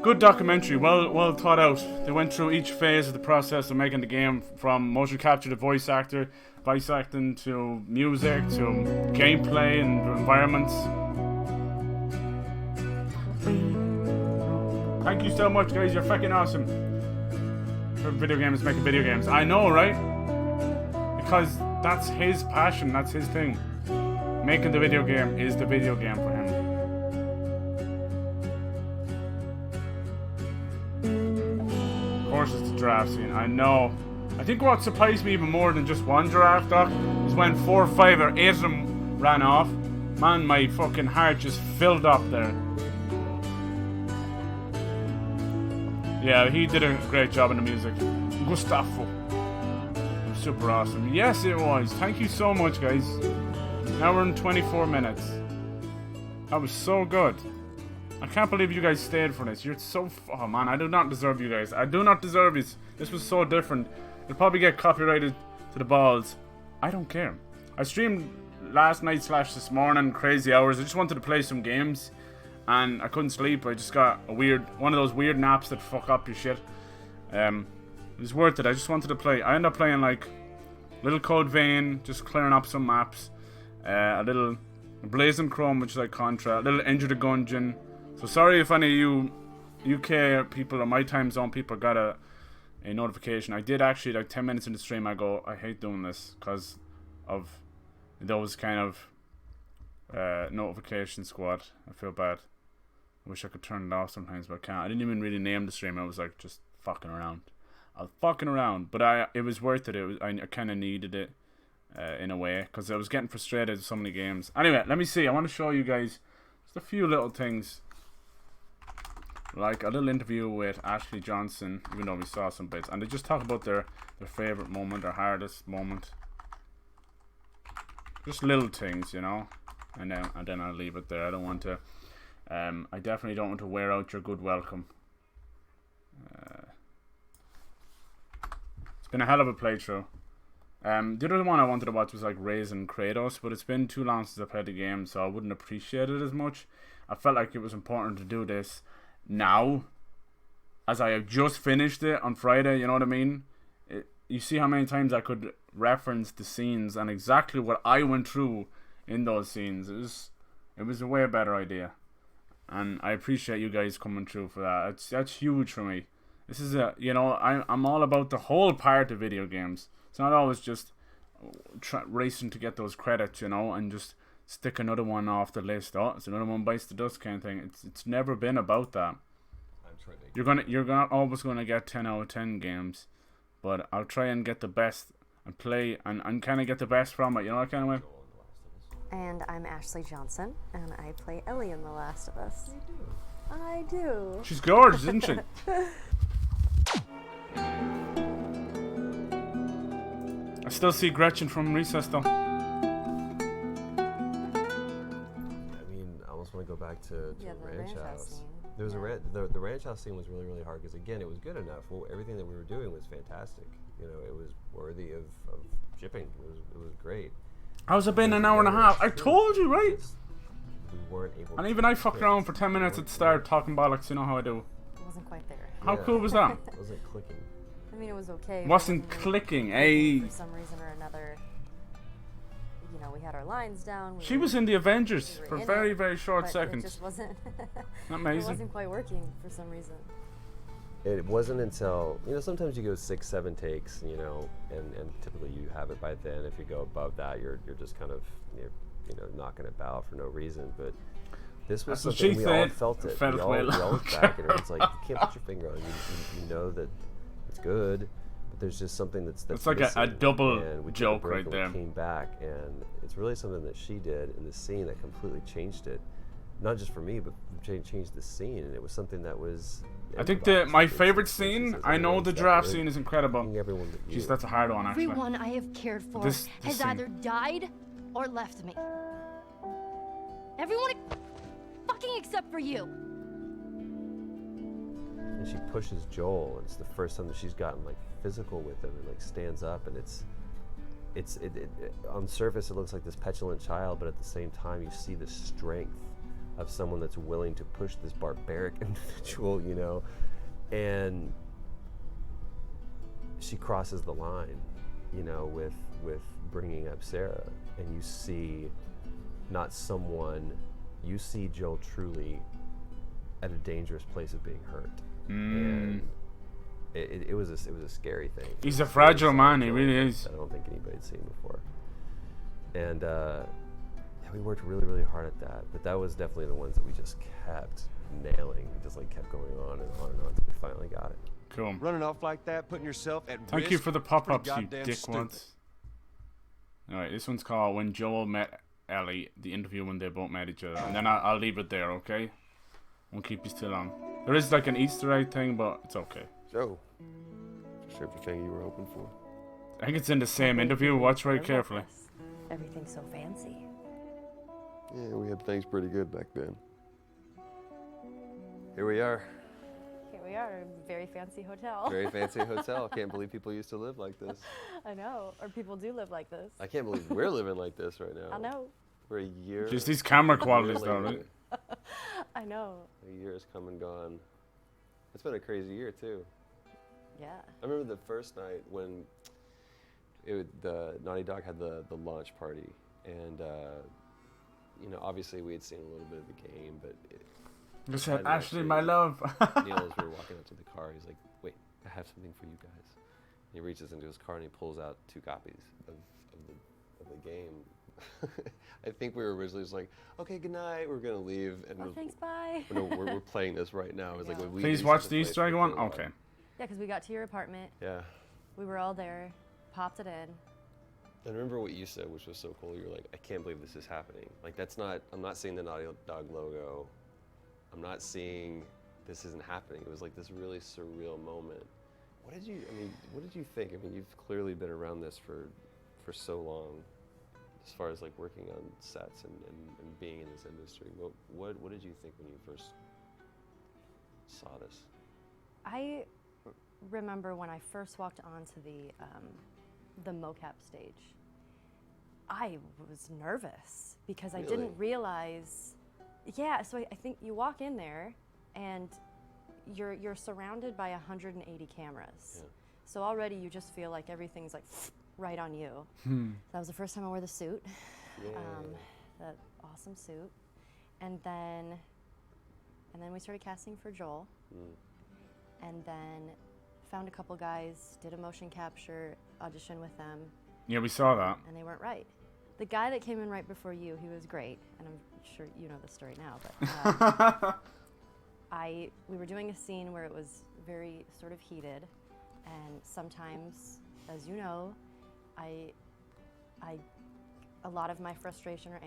Good documentary. Well thought out. They went through each phase of the process of making the game, from motion capture to voice acting to music to gameplay and environments. Thank you so much, guys. You're fucking awesome. For video games making video games. I know, right? Because that's his passion. That's his thing. Making the video game is the video game for him. Of course, it's the giraffe scene. I know. I think what surprised me even more than just one giraffe, Doc, is when 4, 5, or 8 of them ran off. Man, my fucking heart just filled up there. Yeah, he did a great job in the music. Gustavo. Super awesome. Yes, it was. Thank you so much, guys. Now we're in 24 minutes. That was so good. I can't believe you guys stayed for this. You're so... Oh, man, I do not deserve you guys. I do not deserve this. This was so different. You'll probably get copyrighted to the balls. I don't care. I streamed last night / this morning, crazy hours. I just wanted to play some games. And I couldn't sleep. I just got one of those weird naps that fuck up your shit. It was worth it. I just wanted to play. I ended up playing like Little Code Vein, just clearing up some maps. A little Blazing Chrome, which is like Contra. A little Enter the Gungeon. So sorry if any of you UK people or my time zone people got a notification. I did actually, like 10 minutes into the stream, I go, I hate doing this because of those kind of notification squad. I feel bad. I wish I could turn it off sometimes, but I can't. I didn't even really name the stream. I was like just fucking around. I was fucking around, but it was worth it. I kind of needed it in a way because I was getting frustrated with so many games. Anyway, let me see. I want to show you guys just a few little things, like a little interview with Ashley Johnson, even though we saw some bits, and they just talk about their favorite moment, their hardest moment. Just little things, you know, and then I'll leave it there. I don't want to. I definitely don't want to wear out your good welcome. It's been a hell of a playthrough. The other one I wanted to watch was like Raising Kratos, but it's been too long since I played the game, so I wouldn't appreciate it as much. I felt like it was important to do this now, as I have just finished it on Friday. You know what I mean? You see how many times I could reference the scenes and exactly what I went through in those scenes. It was a way better idea, and I appreciate you guys coming through for that. That's huge for me. This is I'm all about the whole part of video games. It's not always just racing to get those credits, you know, and just stick another one off the list. Oh, it's another one bites the dust kind of thing. It's never been about that. You're always gonna get 10 out of 10 games, but I'll try and get the best and play and kind of get the best from it. You know that kind of way. And I'm Ashley Johnson, and I play Ellie in The Last of Us. I do. She's gorgeous, isn't she? I still see Gretchen from Recess though. I mean, I almost want to go back to the Ranch House. scene. There was the Ranch House scene was really, really hard because again, it was good enough. Well, everything that we were doing was fantastic. You know, it was worthy of shipping. It was great. How's it been an hour and a half? I told you, right? We weren't able. And even I fucked around for 10 minutes at the start talking bollocks. You know how I do. It wasn't quite there. How cool was that? It wasn't clicking. I mean, it was okay. Wasn't clicking, eh? For some reason or another, you know, we had our lines down. She was in the Avengers for in very, it, very short but seconds. It just wasn't. Amazing. It wasn't quite working for some reason. it wasn't until, sometimes you go 6-7 takes, and typically you have it by then. If you go above that, you're just kind of knocking it about for no reason. But this was That's something we all said. felt it. Felt We all looked back and it's like, you can't put your finger on it. You know that it's good, but there's just something that's it's like a missing. double And we took a joke break right and there. We came back, and it's really something that she did in the scene that completely changed it. Not just for me, but changed the scene. And it was something that was. I think my favorite scene, I know the giraffe scene is incredible. Jeez, that's a hard one, actually. Everyone I have cared for This has scene. either died or left me. Everyone fucking except for you. And she pushes Joel. It's the first time that she's gotten like physical with him and like stands up, and it's on surface it looks like this petulant child, but at the same time you see the strength of someone that's willing to push this barbaric individual, and she crosses the line, with bringing up Sarah, and you see not someone, you see Joel truly at a dangerous place of being hurt, and it was a scary thing. He's a fragile man, he really is. I don't think anybody'd seen before, and we worked really, really hard at that, but that was definitely the ones that we just kept nailing. We just like kept going on and on and on until we finally got it. Cool. Running off like that, putting yourself at risk. Thank you for the pop-ups, pretty you goddamn dick stupid. once. Alright, this one's called When Joel Met Ellie, the interview when they both met each other. And then I'll leave it there, okay? Won't keep you too long. There is like an Easter egg thing, but it's okay. So, just everything you were hoping for. I think it's in the same interview. Watch very carefully. Everything's so fancy. Yeah, we had things pretty good back then. Here we are. Here we are, a very fancy hotel. Very fancy hotel. Can't believe people used to live like this. I know, or people do live like this. I can't believe we're living like this right now. I know. We're a year. Just these camera qualities, though, later. right? I know. A year has come and gone. It's been a crazy year too. Yeah. I remember the first night when the Naughty Dog had the launch party, and obviously we had seen a little bit of the game, but You said, Ashley, my love. Neil, as we were walking up to the car, he's like, "Wait, I have something for you guys." And he reaches into his car and he pulls out 2 copies of the game. I think we were originally just like, "Okay, good night, we're gonna leave." And Thanks, bye. No, we're playing this right now. It was like, we Please watch the Easter egg one. Okay. Yeah, because we got to your apartment. Yeah. We were all there, popped it in. And remember what you said, which was so cool. You were like, "I can't believe this is happening. Like, I'm not seeing the Naughty Dog logo. I'm not seeing this isn't happening." It was like this really surreal moment. What did you think? I mean, you've clearly been around this for so long, as far as like working on sets and being in this industry. What did you think when you first saw this? I remember when I first walked onto the mocap stage, I was nervous because I didn't realize. Yeah, so I think you walk in there and you're surrounded by 180 cameras. Yeah. So already you just feel like everything's like right on you. That was the first time I wore the suit. That awesome suit. And then we started casting for Joel. And then found a couple guys, did a motion capture audition with them. Yeah, we saw that. And they weren't right. The guy that came in right before you, he was great, and I'm sure you know the story now, but we were doing a scene where it was very sort of heated, and sometimes, as you know, a lot of my frustration or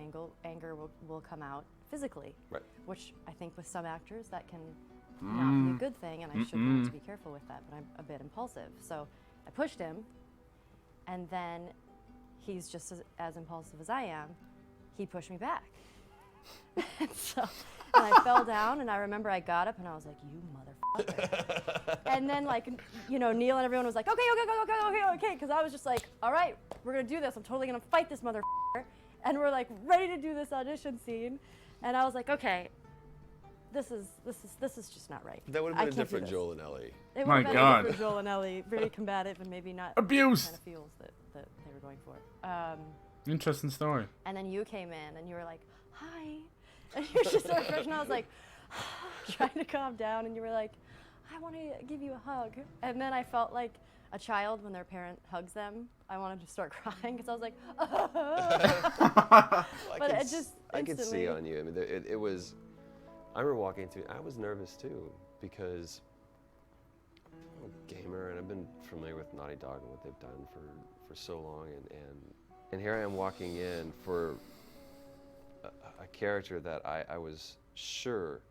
anger will come out physically, right. Which I think with some actors that can not be a good thing, and I should learn to be careful with that, but I'm a bit impulsive. So I pushed him, and then he's just as impulsive as I am. He pushed me back. And I fell down, and I remember I got up, and I was like, "You motherfucker." And then, Neil and everyone was like, okay, because I was just like, "All right, we're going to do this. I'm totally going to fight this motherfucker." And we're, like, ready to do this audition scene. And I was like, "Okay, this is just not right." That would have been a different Joel and Ellie. It would have been a different Joel and Ellie, very combative and maybe not abuse the kind of feels that they were going for. Interesting story. And then you came in and you were like, "Hi," and you were just so fresh, and I was like, trying to calm down, and you were like, I want to give you a hug. And then I felt like a child when their parent hugs them. I wanted to start crying because I was like, but it just I could see instantly. on you. I mean, it was. I remember walking into it. I was nervous too because I'm a gamer and I've been familiar with Naughty Dog and what they've done for so long, and here I am walking in for a character that I was sure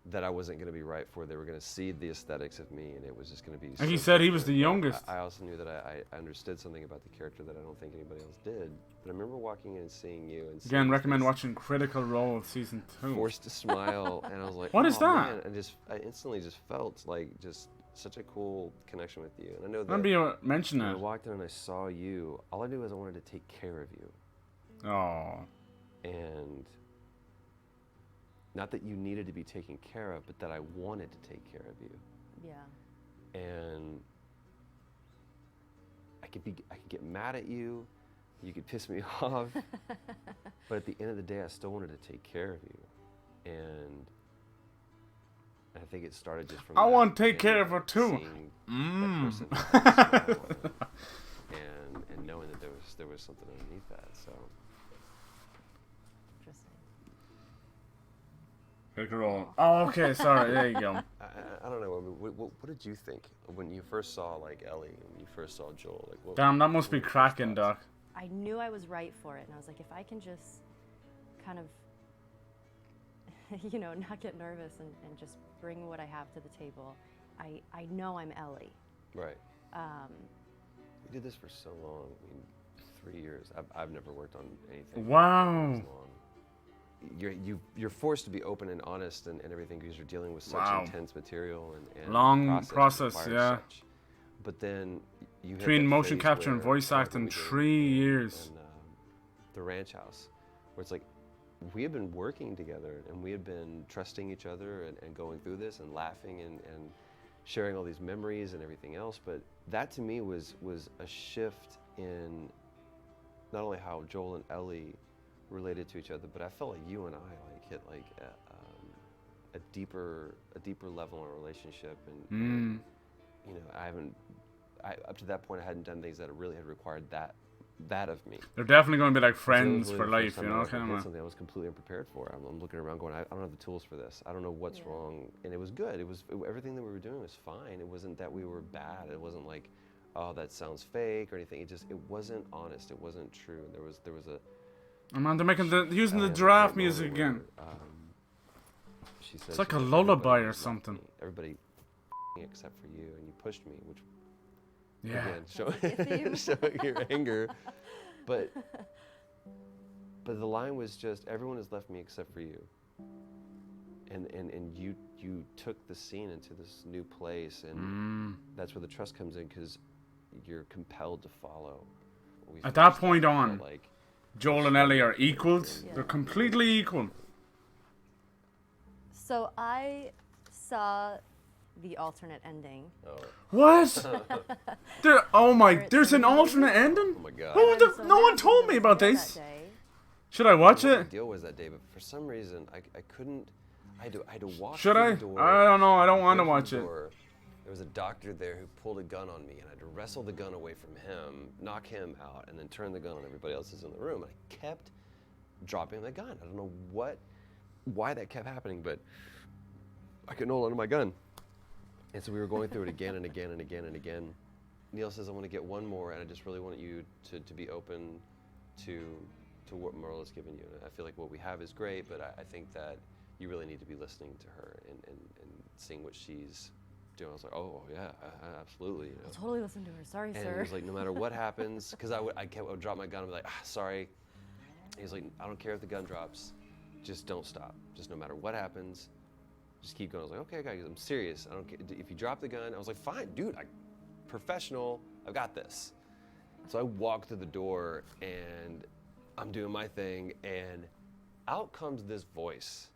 that I wasn't going to be right for. They were going to see the aesthetics of me, and it was just going to be. And he said he was the youngest. I also knew that I understood something about the character that I don't think anybody else did. But I remember walking in and seeing you. And Again, recommend watching Critical Role Season 2. Forced to smile, and I was like, what oh, is that? Man. I instantly just felt like just such a cool connection with you. And I know that. Remember you mentioned when that. I walked in and I saw you. All I knew was I wanted to take care of you. Oh. And. Not that you needed to be taken care of, but that I wanted to take care of you. Yeah. And I could get mad at you, you could piss me off, but at the end of the day, I still wanted to take care of you. And I think it started just from. I want to take care of her too. And knowing that there was something underneath that. So. Oh, okay, sorry. There you go. I don't know. I mean, what did you think when you first saw like Ellie, when you first saw Joel? Like, damn, that must be cracking, Doc. I knew I was right for it, and I was like, if I can just kind of, not get nervous and just bring what I have to the table, I know I'm Ellie. Right. We did this for so long. I mean, 3 years. I've never worked on anything. Wow. You're forced to be open and honest and everything because you're dealing with such intense material and long process, yeah. Such. But then you between motion capture and voice acting, 3 years. And, the ranch house, where it's like we had been working together and we had been trusting each other and going through this and laughing and sharing all these memories and everything else. But that to me was a shift in not only how Joel and Ellie related to each other, but I felt like you and I hit a deeper level in our relationship, and up to that point I hadn't done things that really had required that of me. They're definitely going to be like friends really for life, kind of. Something I was completely unprepared for. I'm looking around going, I don't have the tools for this. I don't know what's wrong, and it was good. Everything that we were doing was fine. It wasn't that we were bad. It wasn't like, oh, that sounds fake or anything. It wasn't honest. It wasn't true. There was a. Oh man, they're using the giraffe music again. She says, it's like a lullaby or something. Everybody except for you, and you pushed me, which again, showing your anger. But the line was just, everyone has left me except for you. And you took the scene into this new place, and that's where the trust comes in, because you're compelled to follow. At that point on, like, Joel and Ellie are equals. Yeah. They're completely equal. So I saw the alternate ending. Oh. What? There's an alternate ending? Oh my god. No one told me about this. Should I watch The it? deal was that day, but for some reason I couldn't. I had to walk. Should through I? The door, I don't know. I don't want to go watch through it. the door. There was a doctor there who pulled a gun on me, and I had to wrestle the gun away from him, knock him out, and then turn the gun on everybody else who's in the room. And I kept dropping the gun. I don't know why that kept happening, but I couldn't hold on to my gun. And so we were going through it again and again and again and again. Neil says, I want to get one more, and I just really want you to be open to what Merle has given you. And I feel like what we have is great, but I think that you really need to be listening to her and seeing what she's doing. I was like, oh yeah, absolutely. You know? I'll totally listen to her. Sorry, and sir. he was like, no matter what happens, because I would drop my gun and be like, sorry. He was like, I don't care if the gun drops, just don't stop. Just no matter what happens, just keep going. I was like, okay, guys, I'm serious. I don't care if you drop the gun. I was like, fine, dude, professional, I've got this. So I walked through the door and I'm doing my thing, and out comes this voice.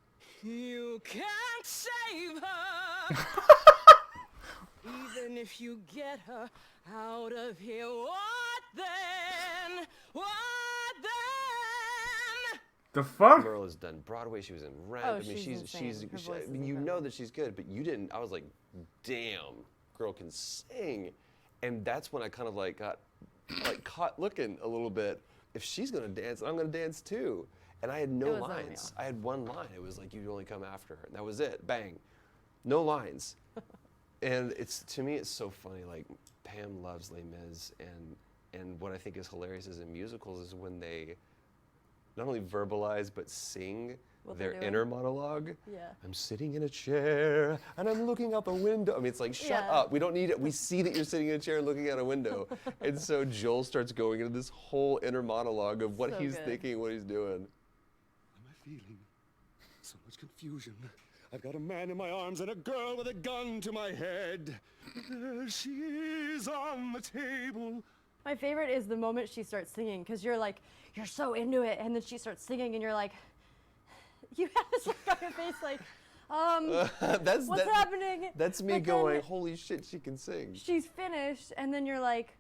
You can't save her. Even if you get her out of here, what then? What then? The fuck? Merle has done Broadway. She was in Rent. Oh, I mean, she's insane. Her voice I is mean, you know incredible. that she's good, but you didn't. I was like, damn, girl can sing, and that's when I kind of like got like caught looking a little bit. If she's gonna dance, I'm gonna dance too. And I had no It was lines. unreal. I had one line. It was like you'd only come after her, and that was it. Bang, no lines. And it's to me, it's so funny. Like Pam loves Les Mis, and what I think is hilarious is in musicals is when they not only verbalize but sing What their they're doing. inner monologue. Yeah. I'm sitting in a chair and I'm looking out the window. I mean, it's like, shut Yeah. up. We don't need it. We see that you're sitting in a chair and looking out a window. And so Joel starts going into this whole inner monologue of what So he's good. thinking, what he's doing. Am I feeling so much confusion? I've got a man in my arms and a girl with a gun to my head. There she is on the table. My favorite is the moment she starts singing, because you're like, you're so into it, and then she starts singing, and you're like, you have this look on your face like, what's happening? That's me But going, then holy shit, she can sing. she's finished, and then you're like,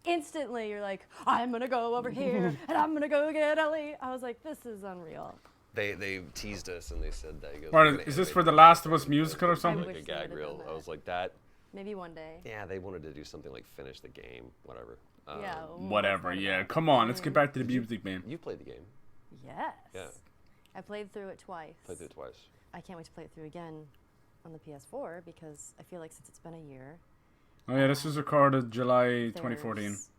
instantly, you're like, I'm gonna go over here, and I'm gonna go get Ellie. I was like, this is unreal. They teased us and they said that. He goes, Right, "We're gonna is this animate for the it." Last of Us musical or something? Like a wish they gag would've reel. done I was like, that. Maybe one day. Yeah, they wanted to do something like finish the game, whatever. Yeah, Whatever, yeah. Come on, let's get back to the music, man. You played the game. Yes. Yeah. I played through it twice. Played it twice. I can't wait to play it through again on the PS4 because I feel like since it's been a year, Oh yeah, this was recorded July 2014. there's-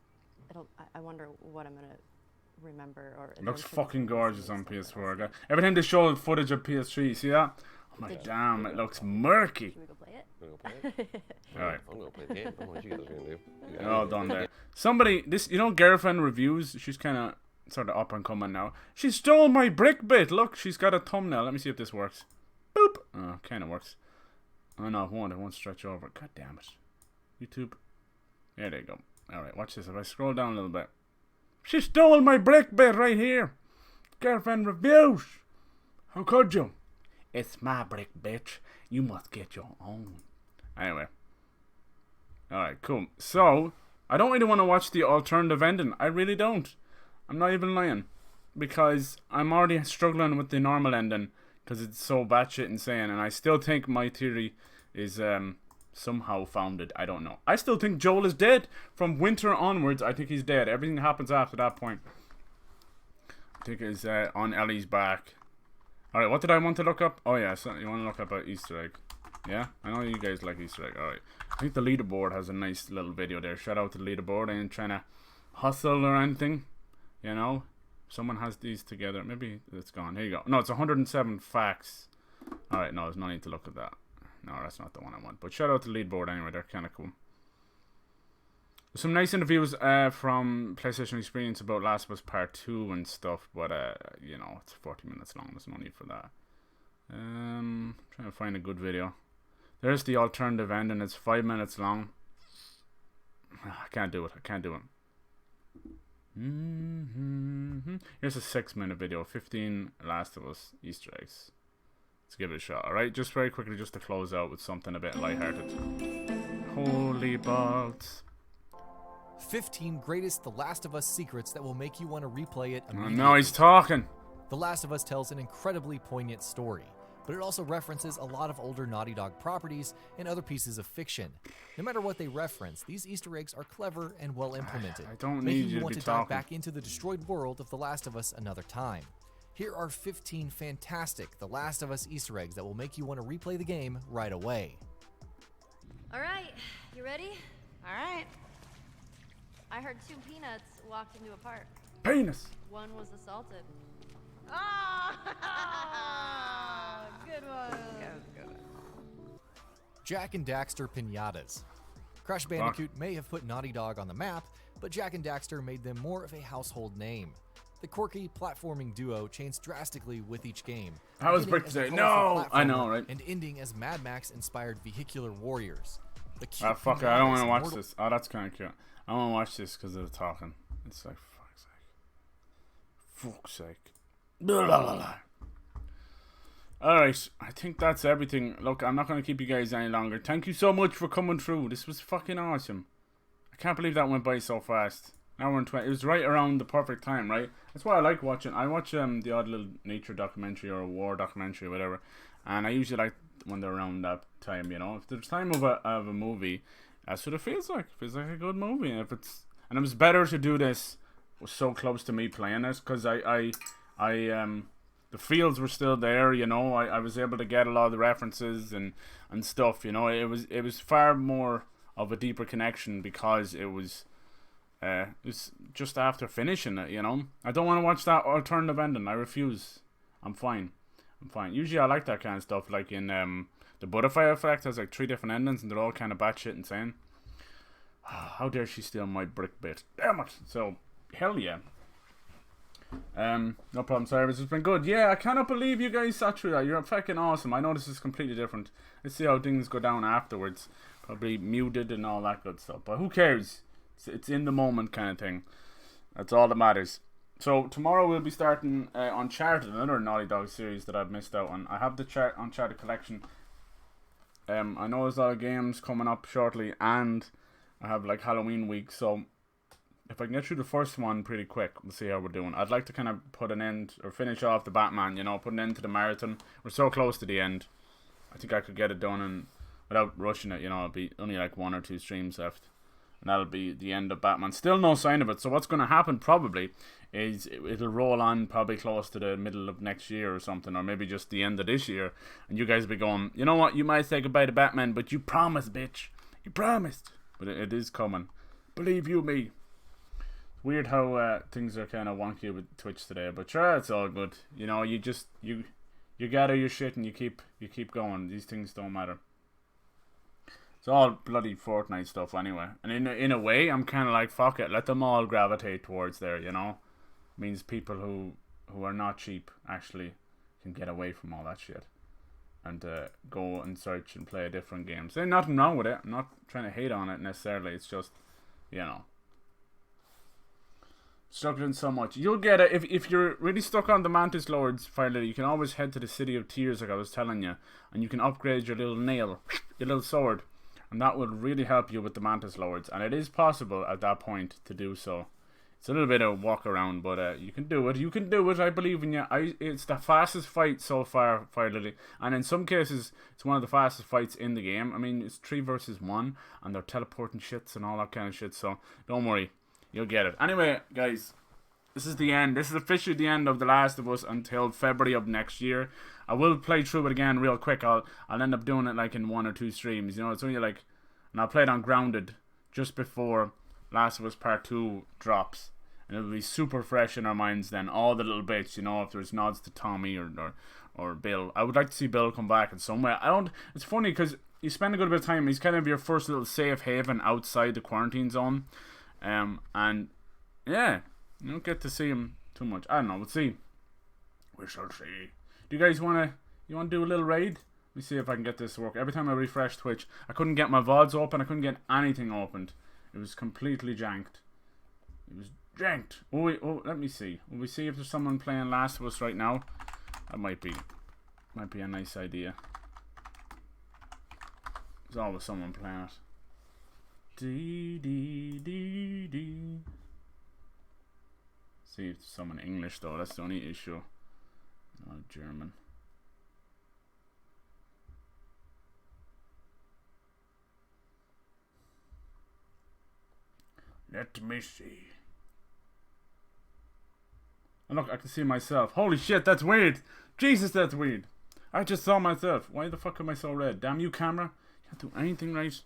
I wonder what I'm gonna remember or. It looks learn from the fucking past gorgeous on and stuff like PS4. that. Every time they show footage of PS3, see that? Oh my Did you- damn, it looks murky. Should we go play it? You wanna go play it? Alright. I'm gonna play the game. I don't know what you guys are gonna do. You guys All are done gonna there. Somebody, this, you know, Girlfriend Reviews, she's kind of sort of up and coming now. She stole my brick bit. Look, she's got a thumbnail. Let me see if this works. Boop. Oh, kind of works. Oh no, it won't stretch over. God damn it. YouTube. There they go. Alright, watch this. If I scroll down a little bit. She stole my brick bit right here. Girlfriend Reviews. How could you? It's my brick, bitch. You must get your own. Anyway. Alright, cool. So, I don't really want to watch the alternative ending. I really don't. I'm not even lying. Because I'm already struggling with the normal ending. Because it's so batshit insane. And I still think my theory is somehow founded. I don't know. I still think Joel is dead. From Winter onwards, I think he's dead. Everything happens after that point. I think it's on Ellie's back. Alright, what did I want to look up? Oh yeah, so you want to look up an Easter egg. Yeah? I know you guys like Easter egg. Alright. I think the leaderboard has a nice little video there. Shout out to the leaderboard. I ain't trying to hustle or anything. You know? Someone has these together. Maybe it's gone. Here you go. No, it's 107 facts. Alright, no, there's no need to look at that. No, that's not the one I want. But shout out to the leaderboard anyway. They're kind of cool. Some nice interviews from PlayStation Experience about Last of Us Part 2 and stuff. But, you know, it's 40 minutes long. There's no need for that. Trying to find a good video. There's the alternative ending. It's 5 minutes long. I can't do it. Here's a 6-minute video. 15 Last of Us Easter eggs. Let's give it a shot. Alright, just very quickly, just to close out with something a bit lighthearted. Holy balls. 15 greatest The Last of Us secrets that will make you want to replay it immediately. Now he's talking. The Last of Us tells an incredibly poignant story, but it also references a lot of older Naughty Dog properties and other pieces of fiction. No matter what they reference, these Easter eggs are clever and well implemented, I don't making need you to want be to dive talking. back into the destroyed world of The Last of Us another time. Here are 15 fantastic The Last of Us Easter eggs that will make you want to replay the game right away. All right, you ready? All right. I heard 2 peanuts walked into a park. Penis. One was assaulted. Good one. Jak and Daxter Pinatas. Crash Bandicoot may have put Naughty Dog on the map, but Jak and Daxter made them more of a household name. The quirky platforming duo changed drastically with each game. How was beginning Brick as a today? colorful No! I know, platformer right? And ending as Mad Max-inspired vehicular warriors. The cute Ah, fuck it. I don't want to Pinatas watch immortal- this. Oh, that's kind of cute. I want to watch this because they're talking. It's like, fuck's sake. Blah, blah, blah, blah. Alright, I think that's everything. Look, I'm not going to keep you guys any longer. Thank you so much for coming through. This was fucking awesome. I can't believe that went by so fast. An hour and 20. It was right around the perfect time, right? That's why I like watching. I watch the odd little nature documentary or a war documentary or whatever, and I usually like when they're around that time. You know, if there's time of a movie, that's what it feels like. It feels like a good movie. And it was better to do this so close to me playing this, because the fields were still there. You know, I was able to get a lot of the references and stuff. You know, it was far more of a deeper connection because it was just after finishing it. You know, I don't want to watch that alternative ending. I refuse. I'm fine. Usually I like that kind of stuff, like in the Butterfly Effect has like 3 different endings and they're all kind of batshit insane. How dare she steal my brick bit? Damn it! So, hell yeah. No problem, Cyrus. It's been good. Yeah, I cannot believe you guys sat through that. You're fucking awesome. I know this is completely different. Let's see how things go down afterwards. Probably muted and all that good stuff. But who cares? It's in the moment kind of thing. That's all that matters. So, tomorrow we'll be starting Uncharted, another Naughty Dog series that I've missed out on. I have the Uncharted collection. I know there's a lot of games coming up shortly, and I have like Halloween week, so if I can get through the first one pretty quick, we'll see how we're doing. I'd like to kind of put an end, or finish off the Batman, you know, put an end to the marathon. We're so close to the end. I think I could get it done and without rushing it, you know. It'll be only like 1 or 2 streams left, and that'll be the end of Batman. Still no sign of it, so what's going to happen probably is it'll roll on probably close to the middle of next year or something, or maybe just the end of this year, and you guys will be going, you know what, you might say goodbye to Batman, but you promised, bitch. You promised. But it is coming. Believe you me. Weird how things are kind of wonky with Twitch today, but sure, it's all good. You know, you gather your shit and you keep going. These things don't matter. It's all bloody Fortnite stuff anyway. And in a way, I'm kind of like, fuck it, let them all gravitate towards there, you know? Means people who are not cheap actually can get away from all that shit and go and search and play a different game. So there's nothing wrong with it. I'm not trying to hate on it necessarily. It's just, you know, struggling so much. You'll get it if you're really stuck on the Mantis Lords finally. You can always head to the City of Tears, like I was telling you, and you can upgrade your little nail, your little sword, and that will really help you with the Mantis Lords. And it is possible at that point to do so. It's a little bit of walk around, but you can do it. You can do it. I believe in you. It's the fastest fight so far, Fire Lily, and in some cases, it's one of the fastest fights in the game. I mean, it's 3 versus 1, and they're teleporting shits and all that kind of shit. So don't worry, you'll get it. Anyway, guys, this is the end. This is officially the end of The Last of Us until February of next year. I will play through it again real quick. I'll end up doing it like in 1 or 2 streams. You know, it's only like, and I'll play it on Grounded just before Last of Us Part 2 drops. And it'll be super fresh in our minds then. All the little bits, you know, if there's nods to Tommy or Bill. I would like to see Bill come back in some way. It's funny because you spend a good bit of time. He's kind of your first little safe haven outside the quarantine zone. And yeah, you don't get to see him too much. I don't know, we'll see. We shall see. Do you guys want to do a little raid? Let me see if I can get this to work. Every time I refresh Twitch, I couldn't get my VODs open. I couldn't get anything opened. It was completely janked. It was janked. Oh, let me see. Will we see if there's someone playing Last of Us right now? That might be a nice idea. There's always someone playing it. See if there's someone English though. That's the only issue. No German. Let me see. And look, I can see myself. Holy shit, that's weird. Jesus, that's weird. I just saw myself. Why the fuck am I so red? Damn you, camera. Can't do anything right.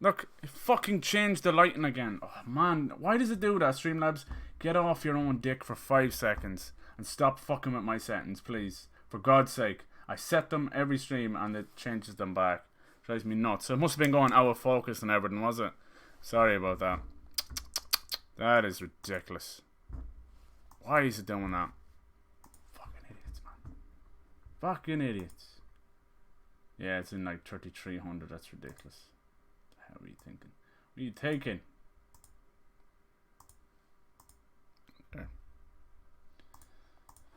Look, it fucking changed the lighting again. Oh, man. Why does it do that, Streamlabs? Get off your own dick for 5 seconds and stop fucking with my settings, please. For God's sake. I set them every stream and it changes them back. Drives me nuts. So it must have been going out of focus and everything, was it? Sorry about that. That is ridiculous. Why is it doing that? Fucking idiots, man. Fucking idiots. Yeah, it's in like 3300. That's ridiculous. What are you thinking? What are you taking? There.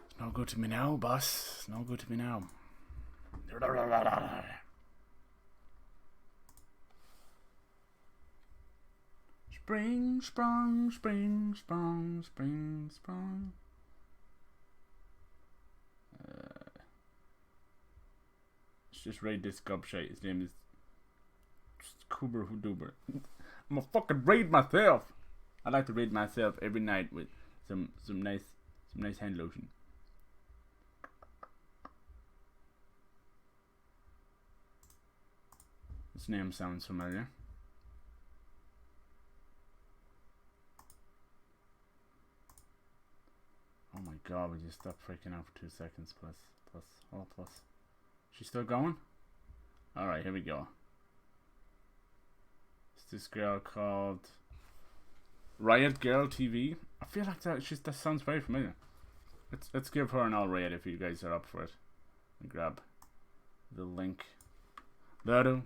It's no good to me now, boss. It's no good to me now. Spring, sprung, spring, sprung, spring, sprung. Let's just raid this gobshite. His name is Coober Hooduber. I'm gonna fucking raid myself. I like to raid myself every night with some nice hand lotion. This name sounds familiar. Oh my god, we just stopped freaking out for 2 seconds. Plus. She's still going? Alright, here we go. It's this girl called Riot Girl TV. I feel like that sounds very familiar. Let's give her an all raid if you guys are up for it. And grab the link. Da-do.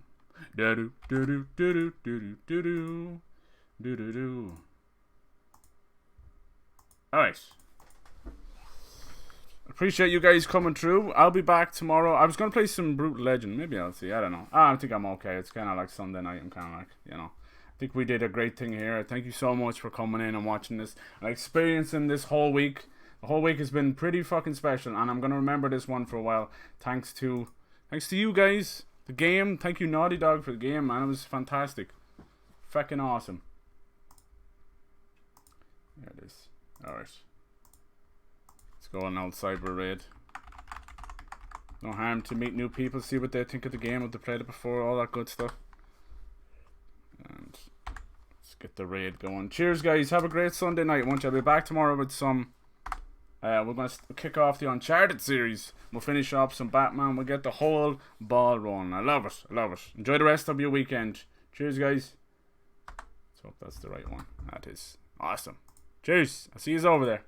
Da-do. Do-do. Do-do. Do-do. Do-do. Do-do-do. Alright. Appreciate you guys coming through. I'll be back tomorrow. I was going to play some Brutal Legend. Maybe I'll see. I don't know. I think I'm okay. It's kind of like Sunday night. I'm kind of like, you know. I think we did a great thing here. Thank you so much for coming in and watching this and experiencing this whole week. The whole week has been pretty fucking special, and I'm going to remember this one for a while. Thanks to you guys. The game. Thank you, Naughty Dog, for the game, man. It was fantastic. Fucking awesome. There it is. Alright. Let's go on old cyber raid. No harm to meet new people, see what they think of the game, if they played it before, all that good stuff. And let's get the raid going. Cheers, guys. Have a great Sunday night. Won't you? I'll be back tomorrow with some. We're going to kick off the Uncharted series. We'll finish up some Batman. We'll get the whole ball rolling. I love it. I love it. Enjoy the rest of your weekend. Cheers, guys. Let's hope that's the right one. That is awesome. Cheers. I'll see you over there.